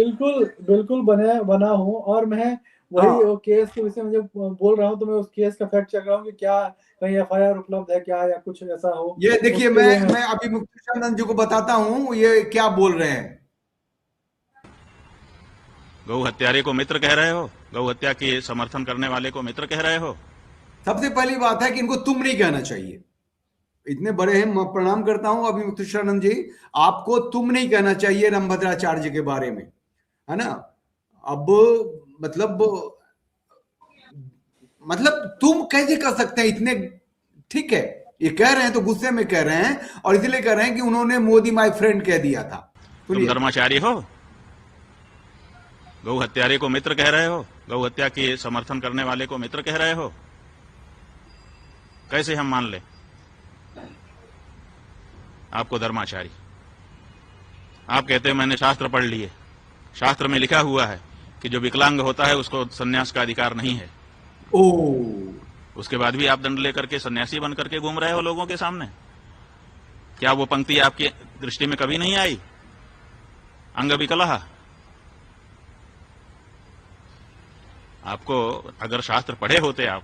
बिल्कुल बना हूँ, और मैं वही हाँ, वो केस के विषय में जब बोल रहा हूँ तो मैं उस केस का फैक्ट चेक रहा हूँ कि क्या कहीं FIR उपलब्ध है क्या, या कुछ ऐसा हो। ये देखिए, उसके लिए मैं अभी मुक्तेश्वरानंद जी को बताता हूं ये क्या बोल रहे हैं। गौ हत्यारे को मित्र कह रहे हो, गौ हत्या के समर्थन करने वाले को मित्र कह रहे हो। सबसे पहली बात है कि इनको तुम नहीं कहना चाहिए, इतने बड़े हैं, मैं प्रणाम करता हूं अभी मुक्तेश्वरानंद जी, आपको तुम नहीं कहना चाहिए रामभद्राचार्य के बारे में, है ना। अब मतलब तुम कैसे कर सकते हैं इतने, ठीक है, ये कह रहे हैं तो गुस्से में कह रहे हैं, और इसलिए कह रहे हैं कि उन्होंने मोदी माय फ्रेंड कह दिया था। तुम धर्माचारी हो, गौ हत्यारे को मित्र कह रहे हो, गौ हत्या के समर्थन करने वाले को मित्र कह रहे हो। कैसे हम मान ले आपको धर्माचारी? आप कहते हैं मैंने शास्त्र पढ़ लिए, शास्त्र में लिखा हुआ है कि जो विकलांग होता है उसको सन्यास का अधिकार नहीं है। उसके बाद भी आप दंड लेकर के सन्यासी बन करके घूम रहे हो लोगों के सामने। क्या वो पंक्ति आपकी दृष्टि में कभी नहीं आई? अंग विकलः। आपको अगर शास्त्र पढ़े होते, आप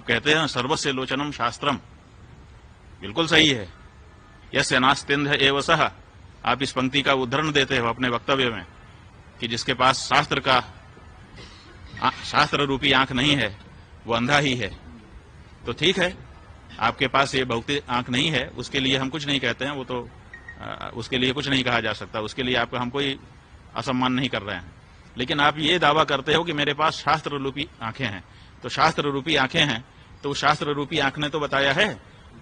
कहते हैं सर्वस्य लोचनम शास्त्रम, बिल्कुल सही है। यस्य नास्त्यंध एव सः, आप इस पंक्ति का उद्धरण देते हो अपने वक्तव्य में कि जिसके पास शास्त्र रूपी आंख नहीं है वो अंधा ही है। तो ठीक है, आपके पास ये भौतिक आंख नहीं है, उसके लिए हम कुछ नहीं कहते हैं, वो तो उसके लिए कुछ नहीं कहा जा सकता, उसके लिए आपको हम कोई असम्मान नहीं कर रहे हैं। लेकिन आप ये दावा करते हो कि मेरे पास शास्त्र रूपी आंखें हैं, तो शास्त्र रूपी आंखें हैं तो शास्त्र रूपी आंख ने तो बताया है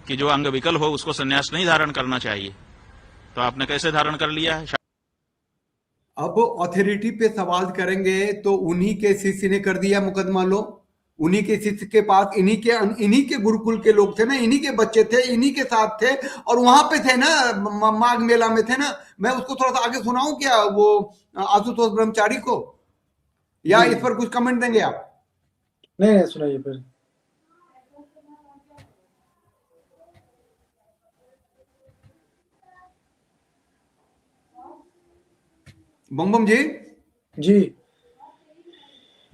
कि जो अंग विकल हो उसको संन्यास नहीं धारण करना चाहिए, तो आपने कैसे धारण कर लिया है? अब अथॉरिटी पे सवाल करेंगे तो उन्हीं के शिष्य ने कर दिया मुकदमा लो, उन्हीं के शिष्य के पास इन्हीं के गुरुकुल के लोग थे ना, इन्हीं के बच्चे थे, इन्हीं के साथ थे, और वहां पे थे ना, माघ मेला में थे ना। मैं उसको थोड़ा सा आगे सुनाऊं क्या, वो आशुतोष ब्रह्मचारी को, या इस पर कुछ कमेंट देंगे आप? नहीं, सुनाइए फिर। बम जी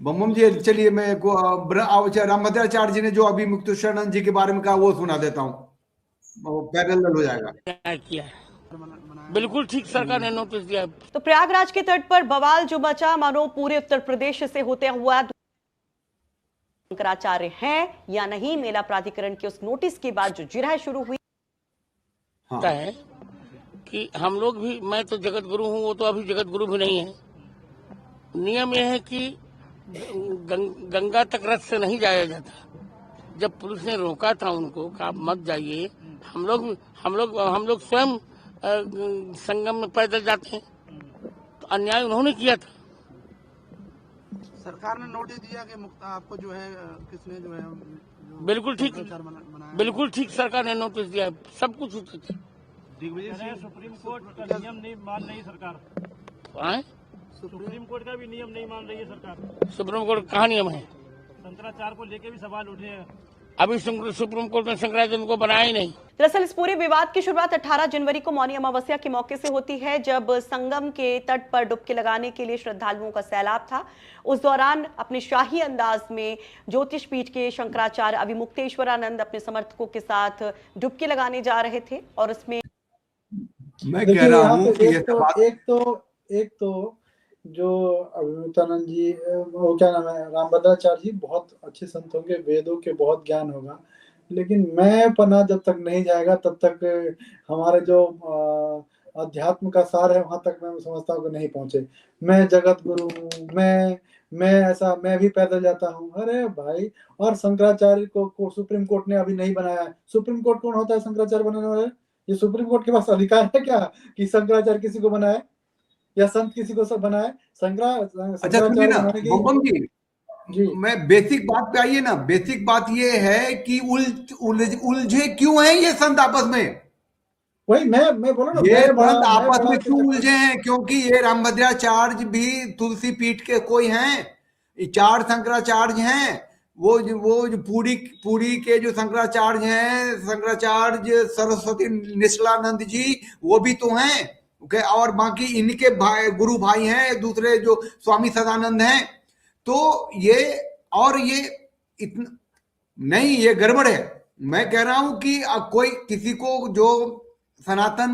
बम जी, चलिए मैं रामभद्राचार्य जी ने जो अभी मुक्तेश्वरानंद जी के बारे में कहा वो सुना देता हूँ, पैरेलल हो जाएगा। बिल्कुल ठीक सरकार ने नोटिस दिया। तो प्रयागराज के तट पर बवाल जो मचा, मानो पूरे उत्तर प्रदेश से होते हुआ शंकराचार्य हैं या नहीं। मेला प्राधिकरण के उस नोटिस के बाद जो जिरह शुरू हुई है कि हम लोग भी, मैं तो जगत गुरु हूँ, वो तो अभी जगत गुरु भी नहीं है। नियम यह है कि गंगा तक रथ से नहीं जाया जाता। जब पुलिस ने रोका था उनको कि आप मत जाइए, हम लोग स्वयं संगम में पैदल जाते हैं, तो अन्याय उन्होंने किया था। सरकार ने नोटिस दिया कि आपको जो है किसने जो है बिल्कुल ठीक सरकार ने नोटिस दिया, सब कुछ उचित है। सुप्रीम कोर्ट का नियम नहीं मान रही सरकार, सुप्रीम कोर्ट का भी नियम नहीं मान रही है सरकार। सुप्रीम कोर्ट कहाँ नियम है? शंकराचार्य को लेके भी सवाल उठे हैं। अभी सुप्रीम कोर्ट ने शंकराचार्य को बनाया ही नहीं। दरअसल इस पूरे विवाद की शुरुआत 18 जनवरी को मौनी अमावस्या के मौके से होती है, जब संगम के तट पर डुबकी लगाने के लिए श्रद्धालुओं का सैलाब था। उस दौरान अपने शाही अंदाज में ज्योतिष पीठ के शंकराचार्य अविमुक्तेश्वरानंद अपने समर्थकों के साथ डुबकी लगाने जा रहे थे, और उसमें मैं कह रहा हूं कि एक तो जो अविमुक्तानंद जी, वो क्या नाम है, रामभद्राचार्य जी बहुत अच्छे संत होंगे, वेदों के बहुत ज्ञान होगा, लेकिन मैं पना जब तक नहीं जाएगा तब तक हमारे जो अध्यात्म का सार है वहां तक मैं समझता हूँ कि नहीं पहुंचे। मैं जगत गुरु हूँ, मैं भी पैदल जाता हूँ। अरे भाई, और शंकराचार्य को सुप्रीम कोर्ट ने अभी नहीं बनाया है। सुप्रीम कोर्ट कौन होता है शंकराचार्य बनाने वाले? ये सुप्रीम कोर्ट के पास अधिकार है क्या कि शंकराचार्य किसी को बनाए या संत किसी को सब बनाए? अच्छा सुनिए ना बम जी, मैं बेसिक बात पे आइए ना। बेसिक बात ये है कि उलझे क्यों हैं ये संत आपस में? वही मैं बोला ना, ये संत आपस में क्यों उलझे हैं? क्योंकि ये रामभद्राचार्य भी तुलसी पीठ के कोई हैं, 4 शंकराचार्य हैं, वो जो पूरी के जो शंकराचार्य हैं, शंकराचार्य सरस्वती निश्चलानंद जी, वो भी तो हैं। और बाकी इनके गुरु भाई हैं दूसरे जो स्वामी सदानंद हैं। तो ये इतना नहीं, ये गड़बड़ है। मैं कह रहा हूं कि कोई किसी को जो सनातन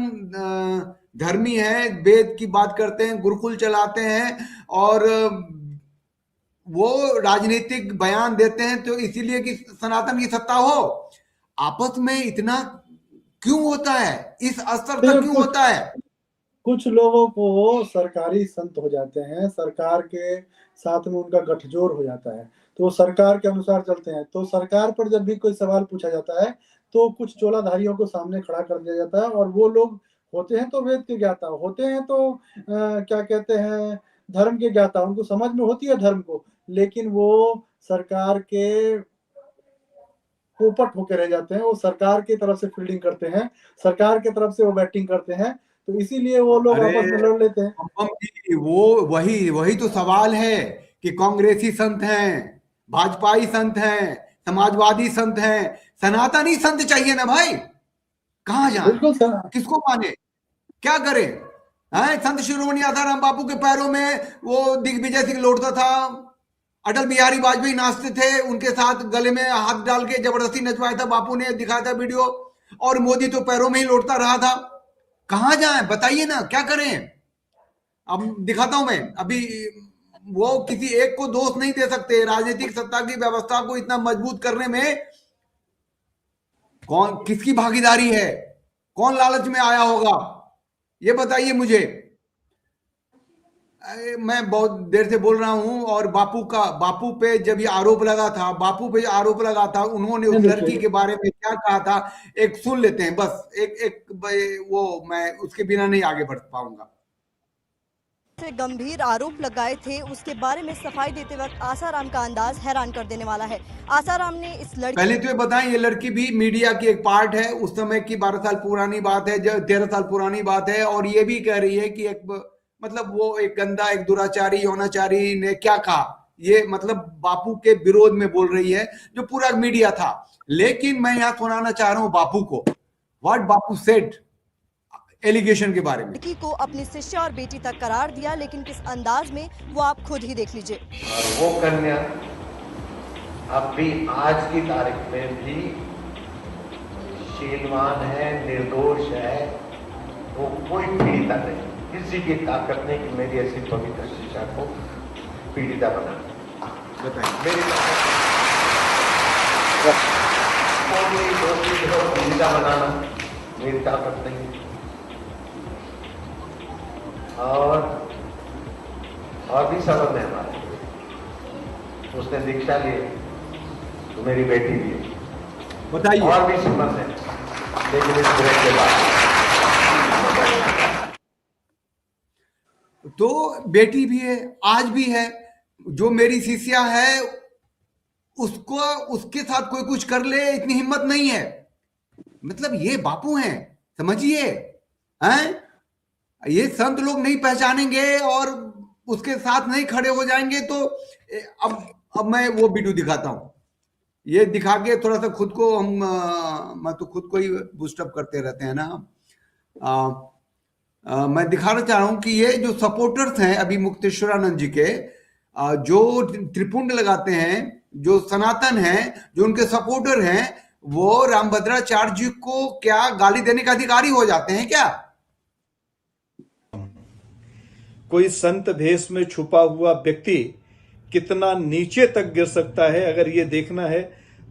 धर्मी है, वेद की बात करते हैं, गुरुकुल चलाते हैं और वो राजनीतिक बयान देते हैं, तो इसीलिए कि सनातन की सत्ता हो। आपस में इतना क्यों होता है, इस स्तर तक क्यों होता है? कुछ लोगों को सरकारी संत हो जाते हैं, सरकार के साथ में उनका गठजोड़ हो जाता है, तो वो सरकार के अनुसार चलते हैं। तो सरकार पर जब भी कोई सवाल पूछा जाता है तो कुछ चोलाधारियों को सामने खड़ा कर दिया जाता है, और वो लोग होते हैं तो वेद के ज्ञाता, होते हैं तो क्या कहते हैं, धर्म के ज्ञाता, उनको समझ में होती है धर्म को, लेकिन वो सरकार के पोपट होकर रह जाते हैं। वो सरकार की तरफ से फील्डिंग करते हैं, सरकार की तरफ से वो बैटिंग करते हैं, तो इसीलिए वो लोग आपस में लड़ लेते हैं। वो वही तो सवाल है कि कांग्रेसी संत हैं, भाजपाई संत हैं, समाजवादी संत हैं, सनातनी संत चाहिए ना भाई। कहां जाए, किसको माने, क्या करे? संत शिरोमणि आसाराम बापू के पैरों में वो दिग्विजय सिंह लौटता था, अटल बिहारी वाजपेयी नाचते थे, उनके साथ गले में हाथ डाल के जबरदस्ती नचवाया था बापू ने, दिखाया था वीडियो, और मोदी तो पैरों में ही लौटता रहा था। कहां जाए बताइए ना, क्या करें? अब दिखाता हूं मैं। अभी वो किसी एक को दोष नहीं दे सकते। राजनीतिक सत्ता की व्यवस्था को इतना मजबूत करने में किसकी भागीदारी है? कौन लालच में आया होगा, ये बताइए मुझे। मैं बहुत देर से बोल रहा हूं। और बापू पे जब ये आरोप लगा था, उन्होंने उस लड़की के बारे में क्या कहा था, एक सुन लेते हैं बस। एक वो मैं उसके बिना नहीं आगे बढ़ पाऊंगा। से गंभीर आरोप लगाए थे, उसके बारे में सफाई देते वक्त आसाराम का अंदाज हैरान कर देने वाला है। आसाराम ने इस लड़की, पहले तो ये बताएं, ये लड़की भी मीडिया की एक पार्ट है। उस समय की 12 साल पुरानी बात है, 13 साल पुरानी बात है। और ये भी कह रही है कि मतलब वो एक गंदा, एक दुराचारी, यौनाचारी ने क्या कहा, ये मतलब बापू के विरोध में बोल रही है, जो पूरा मीडिया था। लेकिन मैं यहाँ सुनाना चाह रहा हूँ बापू को, व्हाट बापू सेड एलिगेशन के बारे में। लड़की को अपनी शिष्या और बेटी तक करार दिया, लेकिन किस अंदाज में, वो आप खुद ही देख लीजिए। वो कन्या अब भी आज की तारीख में भी शीलवान है, निर्दोष है, वो कोई पीड़िता नहीं। किसी की ताकत नहीं कि मेरी ऐसी पवित्र शिक्षा को पीड़िता बना। मेरी पीड़िता बनाना मेरी ताकत नहीं। और भी सबब है हमारे। उसने दीक्षा ली तो मेरी बेटी भी है, बताइए। और भी सबब है, लेकिन इस ब्रेक के बाद तो बेटी भी है, आज भी है। जो मेरी शिष्या है उसको, उसके साथ कोई कुछ कर ले, इतनी हिम्मत नहीं है। मतलब ये बापू हैं, समझिए। हैं, ये संत लोग नहीं पहचानेंगे और उसके साथ नहीं खड़े हो जाएंगे। तो अब मैं वो वीडियो दिखाता हूं। ये दिखा के थोड़ा सा खुद को मैं तो खुद को ही बूस्टअप करते रहते हैं ना। मैं दिखाना चाह रहा हूं कि ये जो सपोर्टर्स हैं अभी मुक्तेश्वरानंद जी के, जो त्रिपुंड लगाते हैं, जो सनातन हैं, जो उनके सपोर्टर हैं, वो रामभद्राचार्य जी को क्या गाली देने का अधिकारी हो जाते हैं क्या? कोई संत भेष में छुपा हुआ व्यक्ति कितना नीचे तक गिर सकता है, अगर ये देखना है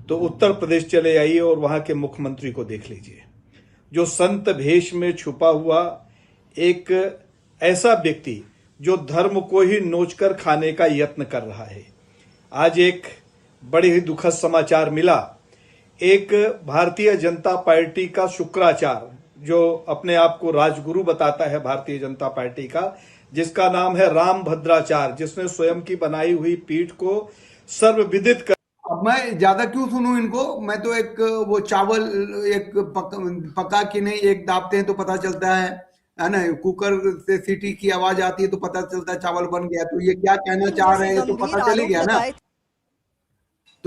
तो उत्तर प्रदेश चले आइए और वहां के मुख्यमंत्री को देख लीजिए। जो संत भेष में छुपा हुआ एक ऐसा व्यक्ति जो धर्म को ही नोचकर खाने का यत्न कर रहा है। आज एक बड़ी ही दुखद समाचार मिला। एक भारतीय जनता पार्टी का शुक्राचार्य, जो अपने आप को राजगुरु बताता है भारतीय जनता पार्टी का, जिसका नाम है रामभद्राचार्य, जिसने स्वयं की बनाई हुई पीठ को सर्वविदित कर। अब मैं ज्यादा क्यों सुनूं इनको? मैं तो एक वो चावल एक पका के नहीं, एक दाबते हैं तो पता चलता है ना। कुकर से सीटी की आवाज आती है तो पता चलता है चावल बन गया। तो ये क्या कहना चाह रहे हैं तो पता चल ही गया ना।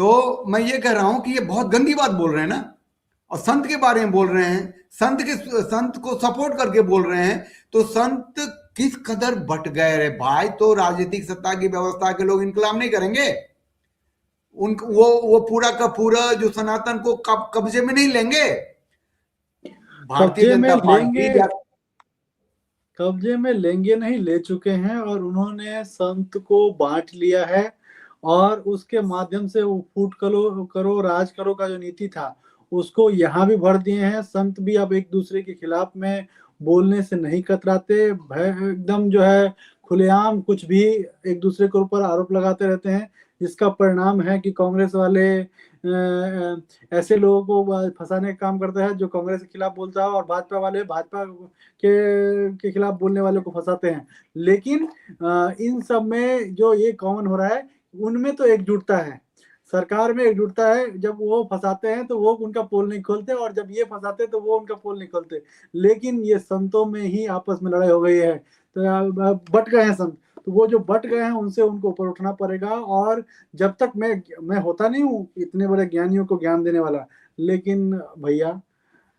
तो मैं ये कह रहा हूं कि ये बहुत गंदी बात बोल रहे हैं ना, और संत के बारे में बोल रहे हैं, संत को सपोर्ट करके बोल रहे हैं। तो संत किस कदर बट गए रे भाई। तो राजनीतिक सत्ता की व्यवस्था के लोग इनकलाब नहीं करेंगे, वो पूरा का पूरा जो सनातन को कब्जे में नहीं लेंगे। भारतीय जनता पार्टी कब्जे में लेंगे नहीं, ले चुके हैं, और उन्होंने संत को बांट लिया है, और उसके माध्यम से वो फूट करो राज करो का जो नीति था उसको यहाँ भी भर दिए हैं। संत भी अब एक दूसरे के खिलाफ में बोलने से नहीं कतराते, एकदम जो है खुलेआम कुछ भी एक दूसरे के ऊपर आरोप लगाते रहते हैं, जिसका परिणाम है कि कांग्रेस वाले ऐसे लोगों को फंसाने का काम करता है जो कांग्रेस के खिलाफ बोलता है, और भाजपा वाले भाजपा के खिलाफ बोलने वाले को फंसाते हैं। लेकिन इन सब में जो ये कॉमन हो रहा है, उनमें तो एकजुटता है, सरकार में एकजुटता है। जब वो फंसाते हैं तो वो उनका पोल नहीं खोलते, और जब ये फंसाते तो वो उनका पोल नहीं खोलते। लेकिन ये संतों में ही आपस में लड़ाई हो गई है, तो बट गए हैं संत। तो वो जो बट गए हैं उनसे उनको ऊपर उठना पड़ेगा। और जब तक मैं होता नहीं हूँ इतने बड़े ज्ञानियों को ज्ञान देने वाला, लेकिन भैया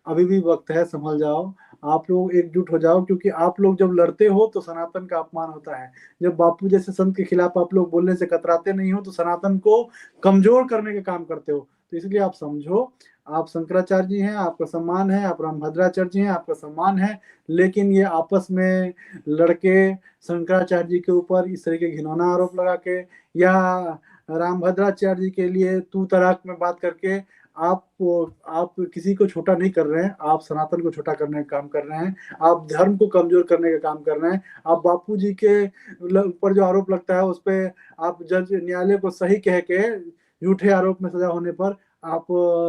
अभी भी वक्त है, संभल जाओ, आप लोग एकजुट हो जाओ, क्योंकि आप लोग जब लड़ते हो तो सनातन का अपमान होता है। जब बापू जैसे संत के खिलाफ आप लोग बोलने से कतराते नहीं हो तो सनातन को कमजोर करने का काम करते हो। तो इसलिए आप समझो, आप शंकराचार्य जी हैं, आपका सम्मान है, आप रामभद्राचार्य जी हैं, आपका सम्मान है, लेकिन ये आपस में लड़के शंकराचार्य जी के ऊपर इस तरह के घिनौना आरोप लगा के, या रामभद्राचार्य जी के लिए तू तराक में बात करके आप किसी को छोटा नहीं कर रहे हैं, आप सनातन को छोटा करने का काम कर रहे हैं, आप धर्म को कमजोर करने का काम कर रहे हैं। आप बापू जी के ऊपर जो आरोप लगता है उस पे आप जज न्यायालय को सही कह के झूठे आरोप में सजा होने पर आप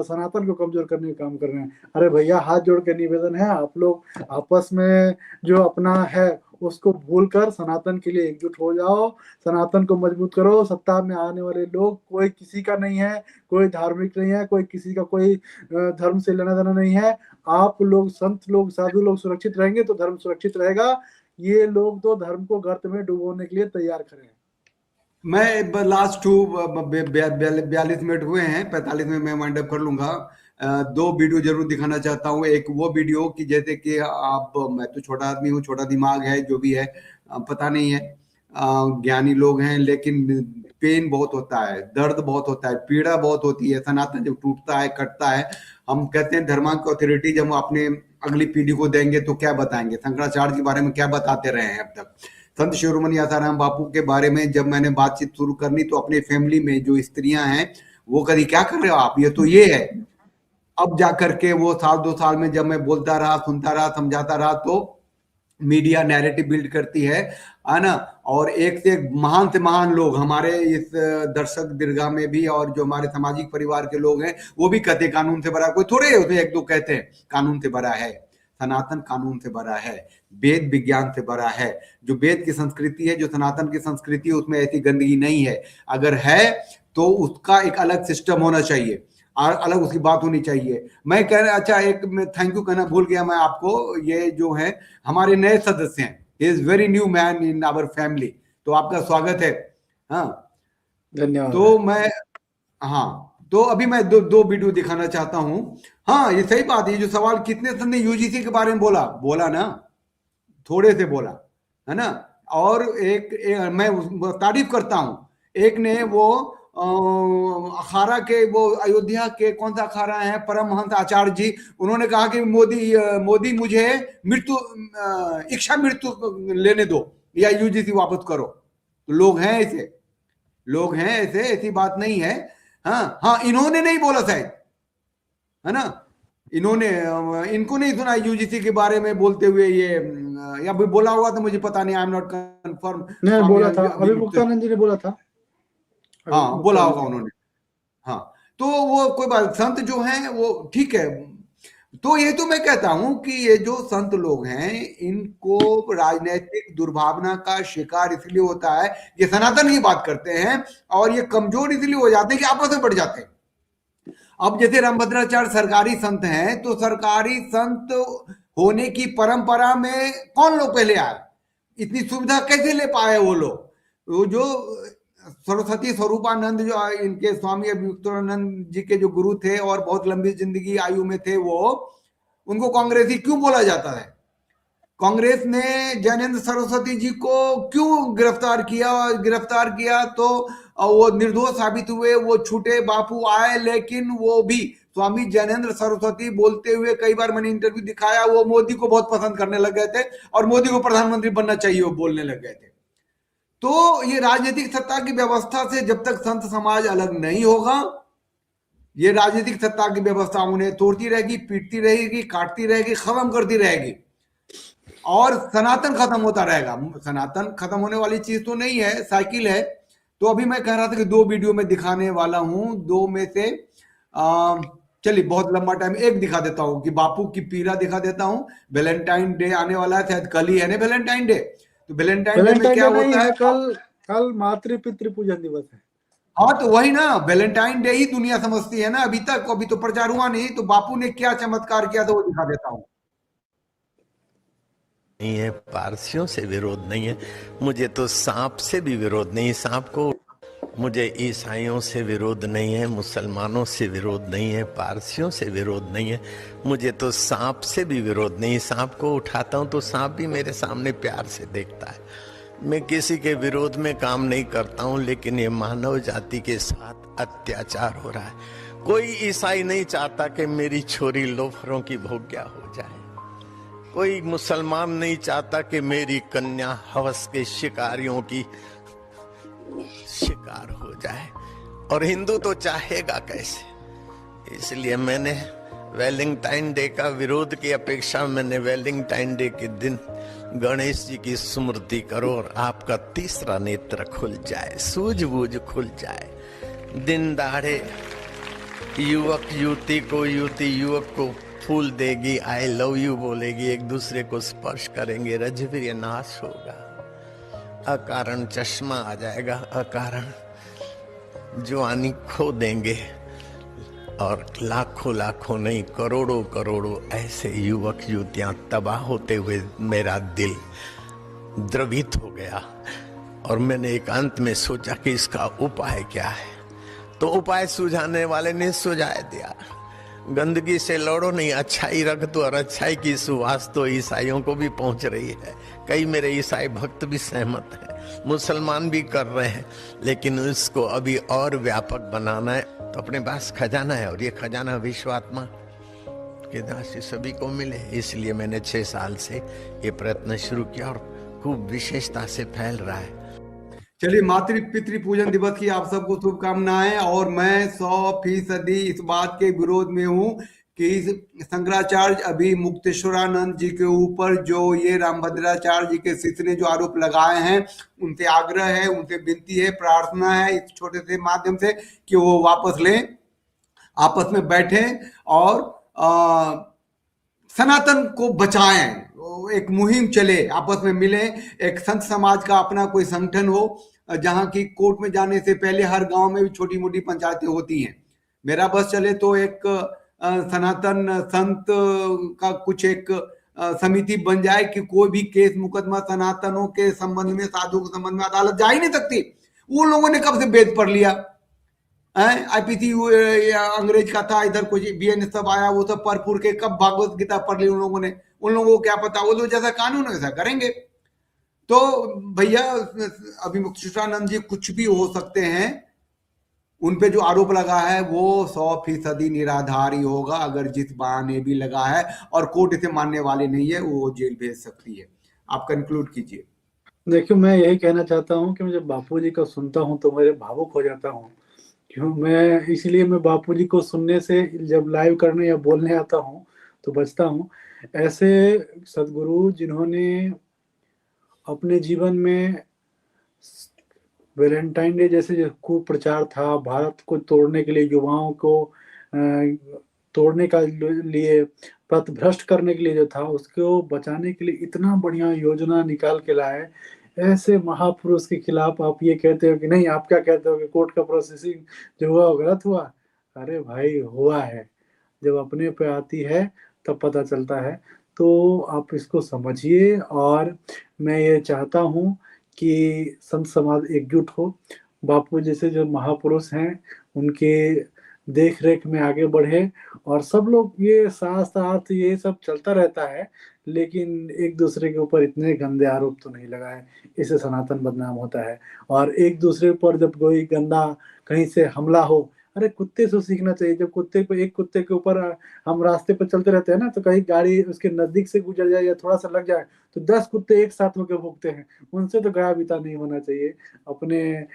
सनातन को कमजोर करने का काम कर रहे हैं। अरे भैया, हाथ जोड़ के निवेदन है, आप लोग आपस में जो अपना है उसको भूलकर सनातन के लिए एकजुट हो जाओ, सनातन को मजबूत करो। सत्ता में आने वाले लोग कोई किसी का नहीं है, कोई धार्मिक नहीं है, कोई किसी का कोई धर्म से लेना देना नहीं है। आप लोग संत लोग साधु लोग सुरक्षित रहेंगे तो धर्म सुरक्षित रहेगा। ये लोग तो धर्म को गर्त में डुबोने के लिए तैयार खड़े हैं। मैं लास्ट 42 मिनट हुए हैं, 45 में मैं वाइंड अप कर लूंगा। 2 वीडियो जरूर दिखाना चाहता हूँ। एक वो वीडियो कि जैसे कि आप, मैं तो छोटा आदमी हूँ, छोटा दिमाग है, जो भी है पता नहीं है, ज्ञानी लोग हैं, लेकिन पेन बहुत होता है, दर्द बहुत होता है, पीड़ा बहुत होती है। सनातन जब टूटता है, कटता है, हम कहते हैं धर्मांक अथॉरिटी जब हम अपने अगली पीढ़ी को देंगे तो क्या बताएंगे। शंकराचार्य के बारे में क्या बताते रहे हैं अब तक। संत शिरोमणि आसाराम बापू के बारे में जब मैंने बातचीत शुरू करनी तो अपने फैमिली में जो स्त्रियां हैं वो कभी क्या कर रहे हो आप, ये तो ये है। अब जाकर के वो 1-2 साल में जब मैं बोलता रहा, सुनता रहा, समझाता रहा, तो मीडिया नैरेटिव बिल्ड करती है ना। और एक से एक महान से महान लोग हमारे इस दर्शक दीर्घा में भी, और जो हमारे सामाजिक परिवार के लोग हैं वो भी कहते हैं कानून से बड़ा, कोई थोड़े उसमें 1-2 कहते हैं कानून से बड़ा है। सनातन कानून से बड़ा है, वेद विज्ञान से बड़ा है। जो वेद की संस्कृति है, जो सनातन की संस्कृति है, उसमें ऐसी गंदगी नहीं है। अगर है तो उसका एक अलग सिस्टम होना चाहिए, अलग उसकी बात होनी चाहिए। मैं कह रहा, अच्छा एक थैंक यू कहना भूल गया मैं आपको, ये जो है हमारे नए सदस्य हैं, he is very new man in our family, तो आपका स्वागत है। हाँ, धन्यवाद। तो मैं, हाँ, तो अभी मैं दो वीडियो दिखाना चाहता हूं। हाँ, ये सही बात है, जो सवाल कितने संत ने यूजीसी के बारे में बोला ना, थोड़े से बोला है ना। और एक मैं तारीफ करता हूं, एक ने वो अखाड़ा के, वो अयोध्या के कौन सा अखाड़ा है, परमहंस आचार्य जी, उन्होंने कहा कि मोदी मुझे इच्छा मृत्यु लेने दो या यूजीसी वापस करो। तो लोग हैं ऐसे, लोग हैं ऐसे, ऐसी बात नहीं है। हाँ, इन्होंने नहीं बोला शायद, है ना, इनको नहीं सुना यूजीसी के बारे में बोलते हुए ये, या भी बोला हुआ तो मुझे पता नहीं, आई एम नॉट कंफर्म। नहीं, बोला था अभी मुक्तानंद जी ने बोला था। हाँ, बोला होगा उन्होंने। हाँ, तो वो कोई बात, संत जो हैं वो ठीक है। तो ये तो मैं कहता हूं कि ये जो संत लोग हैं इनको राजनीतिक दुर्भावना का शिकार इसलिए होता है, ये सनातन की बात करते हैं, और ये कमजोर इसलिए हो जाते हैं कि आपस में बढ़ जाते हैं। अब जैसे रामभद्राचार्य सरकारी संत हैं, तो सरकारी संत होने की परंपरा में कौन लोग पहले आए, इतनी सुविधा कैसे ले पाए वो लोग। वो जो सरस्वती स्वरूपानंद जो इनके स्वामी अभिमुक्तानंद जी के जो गुरु थे और बहुत लंबी जिंदगी आयु में थे, वो उनको कांग्रेसी क्यों बोला जाता है? कांग्रेस ने जैनेंद्र सरस्वती जी को क्यों गिरफ्तार किया तो वो निर्दोष साबित हुए, वो छूटे, बापू आए, लेकिन वो भी स्वामी जैनेंद्र सरस्वती बोलते हुए कई बार मैंने इंटरव्यू दिखाया, वो मोदी को बहुत पसंद करने लग गए थे और मोदी को प्रधानमंत्री बनना चाहिए वो बोलने लग गए थे। तो ये राजनीतिक सत्ता की व्यवस्था से जब तक संत समाज अलग नहीं होगा, ये राजनीतिक सत्ता की व्यवस्था उन्हें तोड़ती रहेगी, पीटती रहेगी, काटती रहेगी, खत्म करती रहेगी और सनातन खत्म होता रहेगा। सनातन खत्म होने वाली चीज तो नहीं है, साइकिल है। तो अभी मैं कह रहा था कि 2 वीडियो में दिखाने वाला हूं, 2 में से चलिए बहुत लंबा टाइम एक दिखा देता हूं कि बापू की पीरा दिखा देता हूं। वैलेंटाइन डे आने वाला है, शायद कल ही है ना वैलेंटाइन डे। तो वैलेंटाइन डे में क्या होता है? कल मातृ पितृ पूजन दिवस है। हाँ तो वही ना, वैलेंटाइन डे ही दुनिया समझती है ना अभी तक, अभी तो प्रचार हुआ नहीं। तो बापू ने क्या चमत्कार किया था वो दिखा देता हूं। नहीं है, पारसियों से विरोध नहीं है, मुझे तो सांप से भी विरोध नहीं, सांप को, मुझे ईसाइयों से विरोध नहीं है, मुसलमानों से विरोध नहीं है, पारसियों से विरोध नहीं है, मुझे तो सांप से भी विरोध नहीं। सांप को उठाता हूं तो सांप भी मेरे सामने प्यार से देखता है। मैं किसी के विरोध में काम नहीं करता हूं, लेकिन ये मानव जाति के साथ अत्याचार हो रहा है। कोई ईसाई नहीं चाहता कि मेरी छोरी लोफरों की भोग्या हो जाए, कोई मुसलमान नहीं चाहता कि मेरी कन्या हवस के शिकारियों की शिकार हो जाए, और हिंदू तो चाहेगा कैसे। इसलिए मैंने वैलेंटाइन डे का विरोध की अपेक्षा मैंने वैलेंटाइन डे के दिन गणेश जी की स्मृति करो और आपका तीसरा नेत्र खुल जाए, सूझबूझ खुल जाए। दिन दहाड़े युवक युवती को, युवती युवक को फूल देगी, आई लव यू बोलेगी, एक दूसरे को स्पर्श करेंगे, रजवीर नाश होगा, अकारण चश्मा आ जाएगा, अकारण जवानी खो देंगे, और लाखों लाखों नहीं करोड़ों करोड़ों ऐसे युवक युवतियां तबाह होते हुए मेरा दिल द्रवित हो गया। और मैंने एकांत में सोचा कि इसका उपाय क्या है। तो उपाय सुझाने वाले ने सुझा दिया, गंदगी से लड़ो नहीं, अच्छाई रख दो, और अच्छाई की सुवास तो ईसाइयों को भी पहुंच रही है। कई मेरे ईसाई भक्त भी सहमत हैं, मुसलमान भी कर रहे हैं, लेकिन इसको अभी और व्यापक बनाना है। तो अपने पास खजाना है, और ये खजाना विश्वात्मा के दास से सभी को मिले। इसलिए मैंने 6 साल से ये प्रयत्न शुरू किया और खूब विशेषता से फैल रहा है। चलिए, मातृ पितृ पूजन दिवस की आप सबको शुभकामनाएं। और मैं 100% इस बात के विरोध में हूं कि शंकराचार्य अभी मुक्तेश्वरानंद जी के ऊपर जो ये रामभद्राचार्य जी के शिष्य ने जो आरोप लगाए हैं, उनसे आग्रह है, उनसे विनती है, प्रार्थना है इस छोटे से माध्यम से कि वो वापस लें, आपस में बैठें और सनातन को बचाएं। एक मुहिम चले, आपस में मिलें, एक संत समाज का अपना कोई संगठन हो, जहां की कोर्ट में जाने से पहले हर गांव में भी छोटी मोटी पंचायतें होती हैं। मेरा बस चले तो एक सनातन संत का कुछ एक समिति बन जाए कि कोई भी केस मुकदमा सनातनों के संबंध में, साधु के संबंध में अदालत जा ही नहीं सकती। वो लोगों ने कब से वेद पढ़ लिया, आईपीसी अंग्रेज का था, इधर कुछ बीएन सब आया, वो सब पढ़ के कब भागवत गीता पढ़ ली उन लोगों ने। उन लोगों को क्या पता, वो लोग जैसा कानून है वैसा करेंगे। तो भैया अभी मुक्तेश्वरानंद जी कुछ भी हो सकते हैं, उन पे जो आरोप लगा है वो 100% निराधार ही होगा। अगर जिस बहाने भी लगा है और कोर्ट इसे मानने वाले नहीं है, वो जेल भेज सकती है। आप कंक्लूड कीजिए। देखियो, मैं यही कहना चाहता हूँ कि मैं जब बापू जी को सुनता हूँ तो मेरे भावुक हो जाता हूँ। क्यों मैं इसलिए मैं बापू जी को सुनने से, जब लाइव करने या बोलने आता हूँ तो बचता हूँ। ऐसे सदगुरु जिन्होंने अपने जीवन में वैलेंटाइन डे जैसे जो खूब प्रचार था, भारत को तोड़ने के लिए, युवाओं को तोड़ने का लिए, पथभ्रष्ट करने के लिए जो था, उसको बचाने के लिए इतना बढ़िया योजना निकाल के लाए। ऐसे महापुरुष के खिलाफ आप ये कहते हो कि नहीं, आप क्या कहते हो कि कोर्ट का प्रोसेसिंग जो हुआ वो गलत हुआ? अरे भाई, हुआ है। जब अपने पे आती है तब पता चलता है। तो आप इसको समझिए, और मैं ये चाहता हूँ कि संत समाज एकजुट हो, बापू जैसे जो महापुरुष हैं उनके देख रेख में आगे बढ़े, और सब लोग ये शास्त्रार्थ ये सब चलता रहता है, लेकिन एक दूसरे के ऊपर इतने गंदे आरोप तो नहीं लगाए, इससे सनातन बदनाम होता है। और एक दूसरे पर जब कोई गंदा कहीं से हमला हो, अरे कुत्ते से सीखना चाहिए। जब एक कुत्ते के ऊपर हम रास्ते पर चलते रहते हैं ना, तो कहीं गाड़ी उसके नजदीक से गुजर जाए या थोड़ा सा लग जाए तो 10 कुत्ते एक साथ होकर भौंकते हैं। उनसे तो गया बीता नहीं होना चाहिए। अपने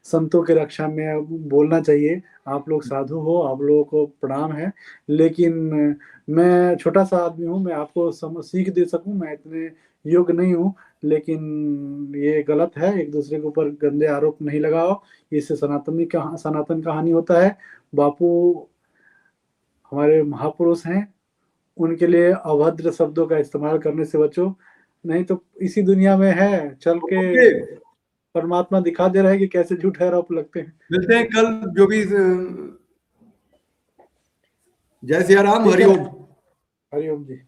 संतों के रक्षा में बोलना चाहिए, आप लोग साधु हो, आप लोगों को प्रणाम है, लेकिन मैं छोटा सा आदमी हूँ, मैं आपको सीख दे सकूं, मैं इतने योग्य नहीं हूँ, लेकिन ये गलत है। एक दूसरे के ऊपर गंदे आरोप नहीं लगाओ, इससे सनातन का हानि होता है। बापू हमारे महापुरुष हैं, उनके लिए अभद्र शब्दों का इस्तेमाल करने से बचो, नहीं तो इसी दुनिया में है चल के परमात्मा दिखा दे रहे हैं कि कैसे झूठ है आरोप लगते हैं। मिलते हैं कल, जो भी। जय सिया राम, हरिओम। हरिओम जी।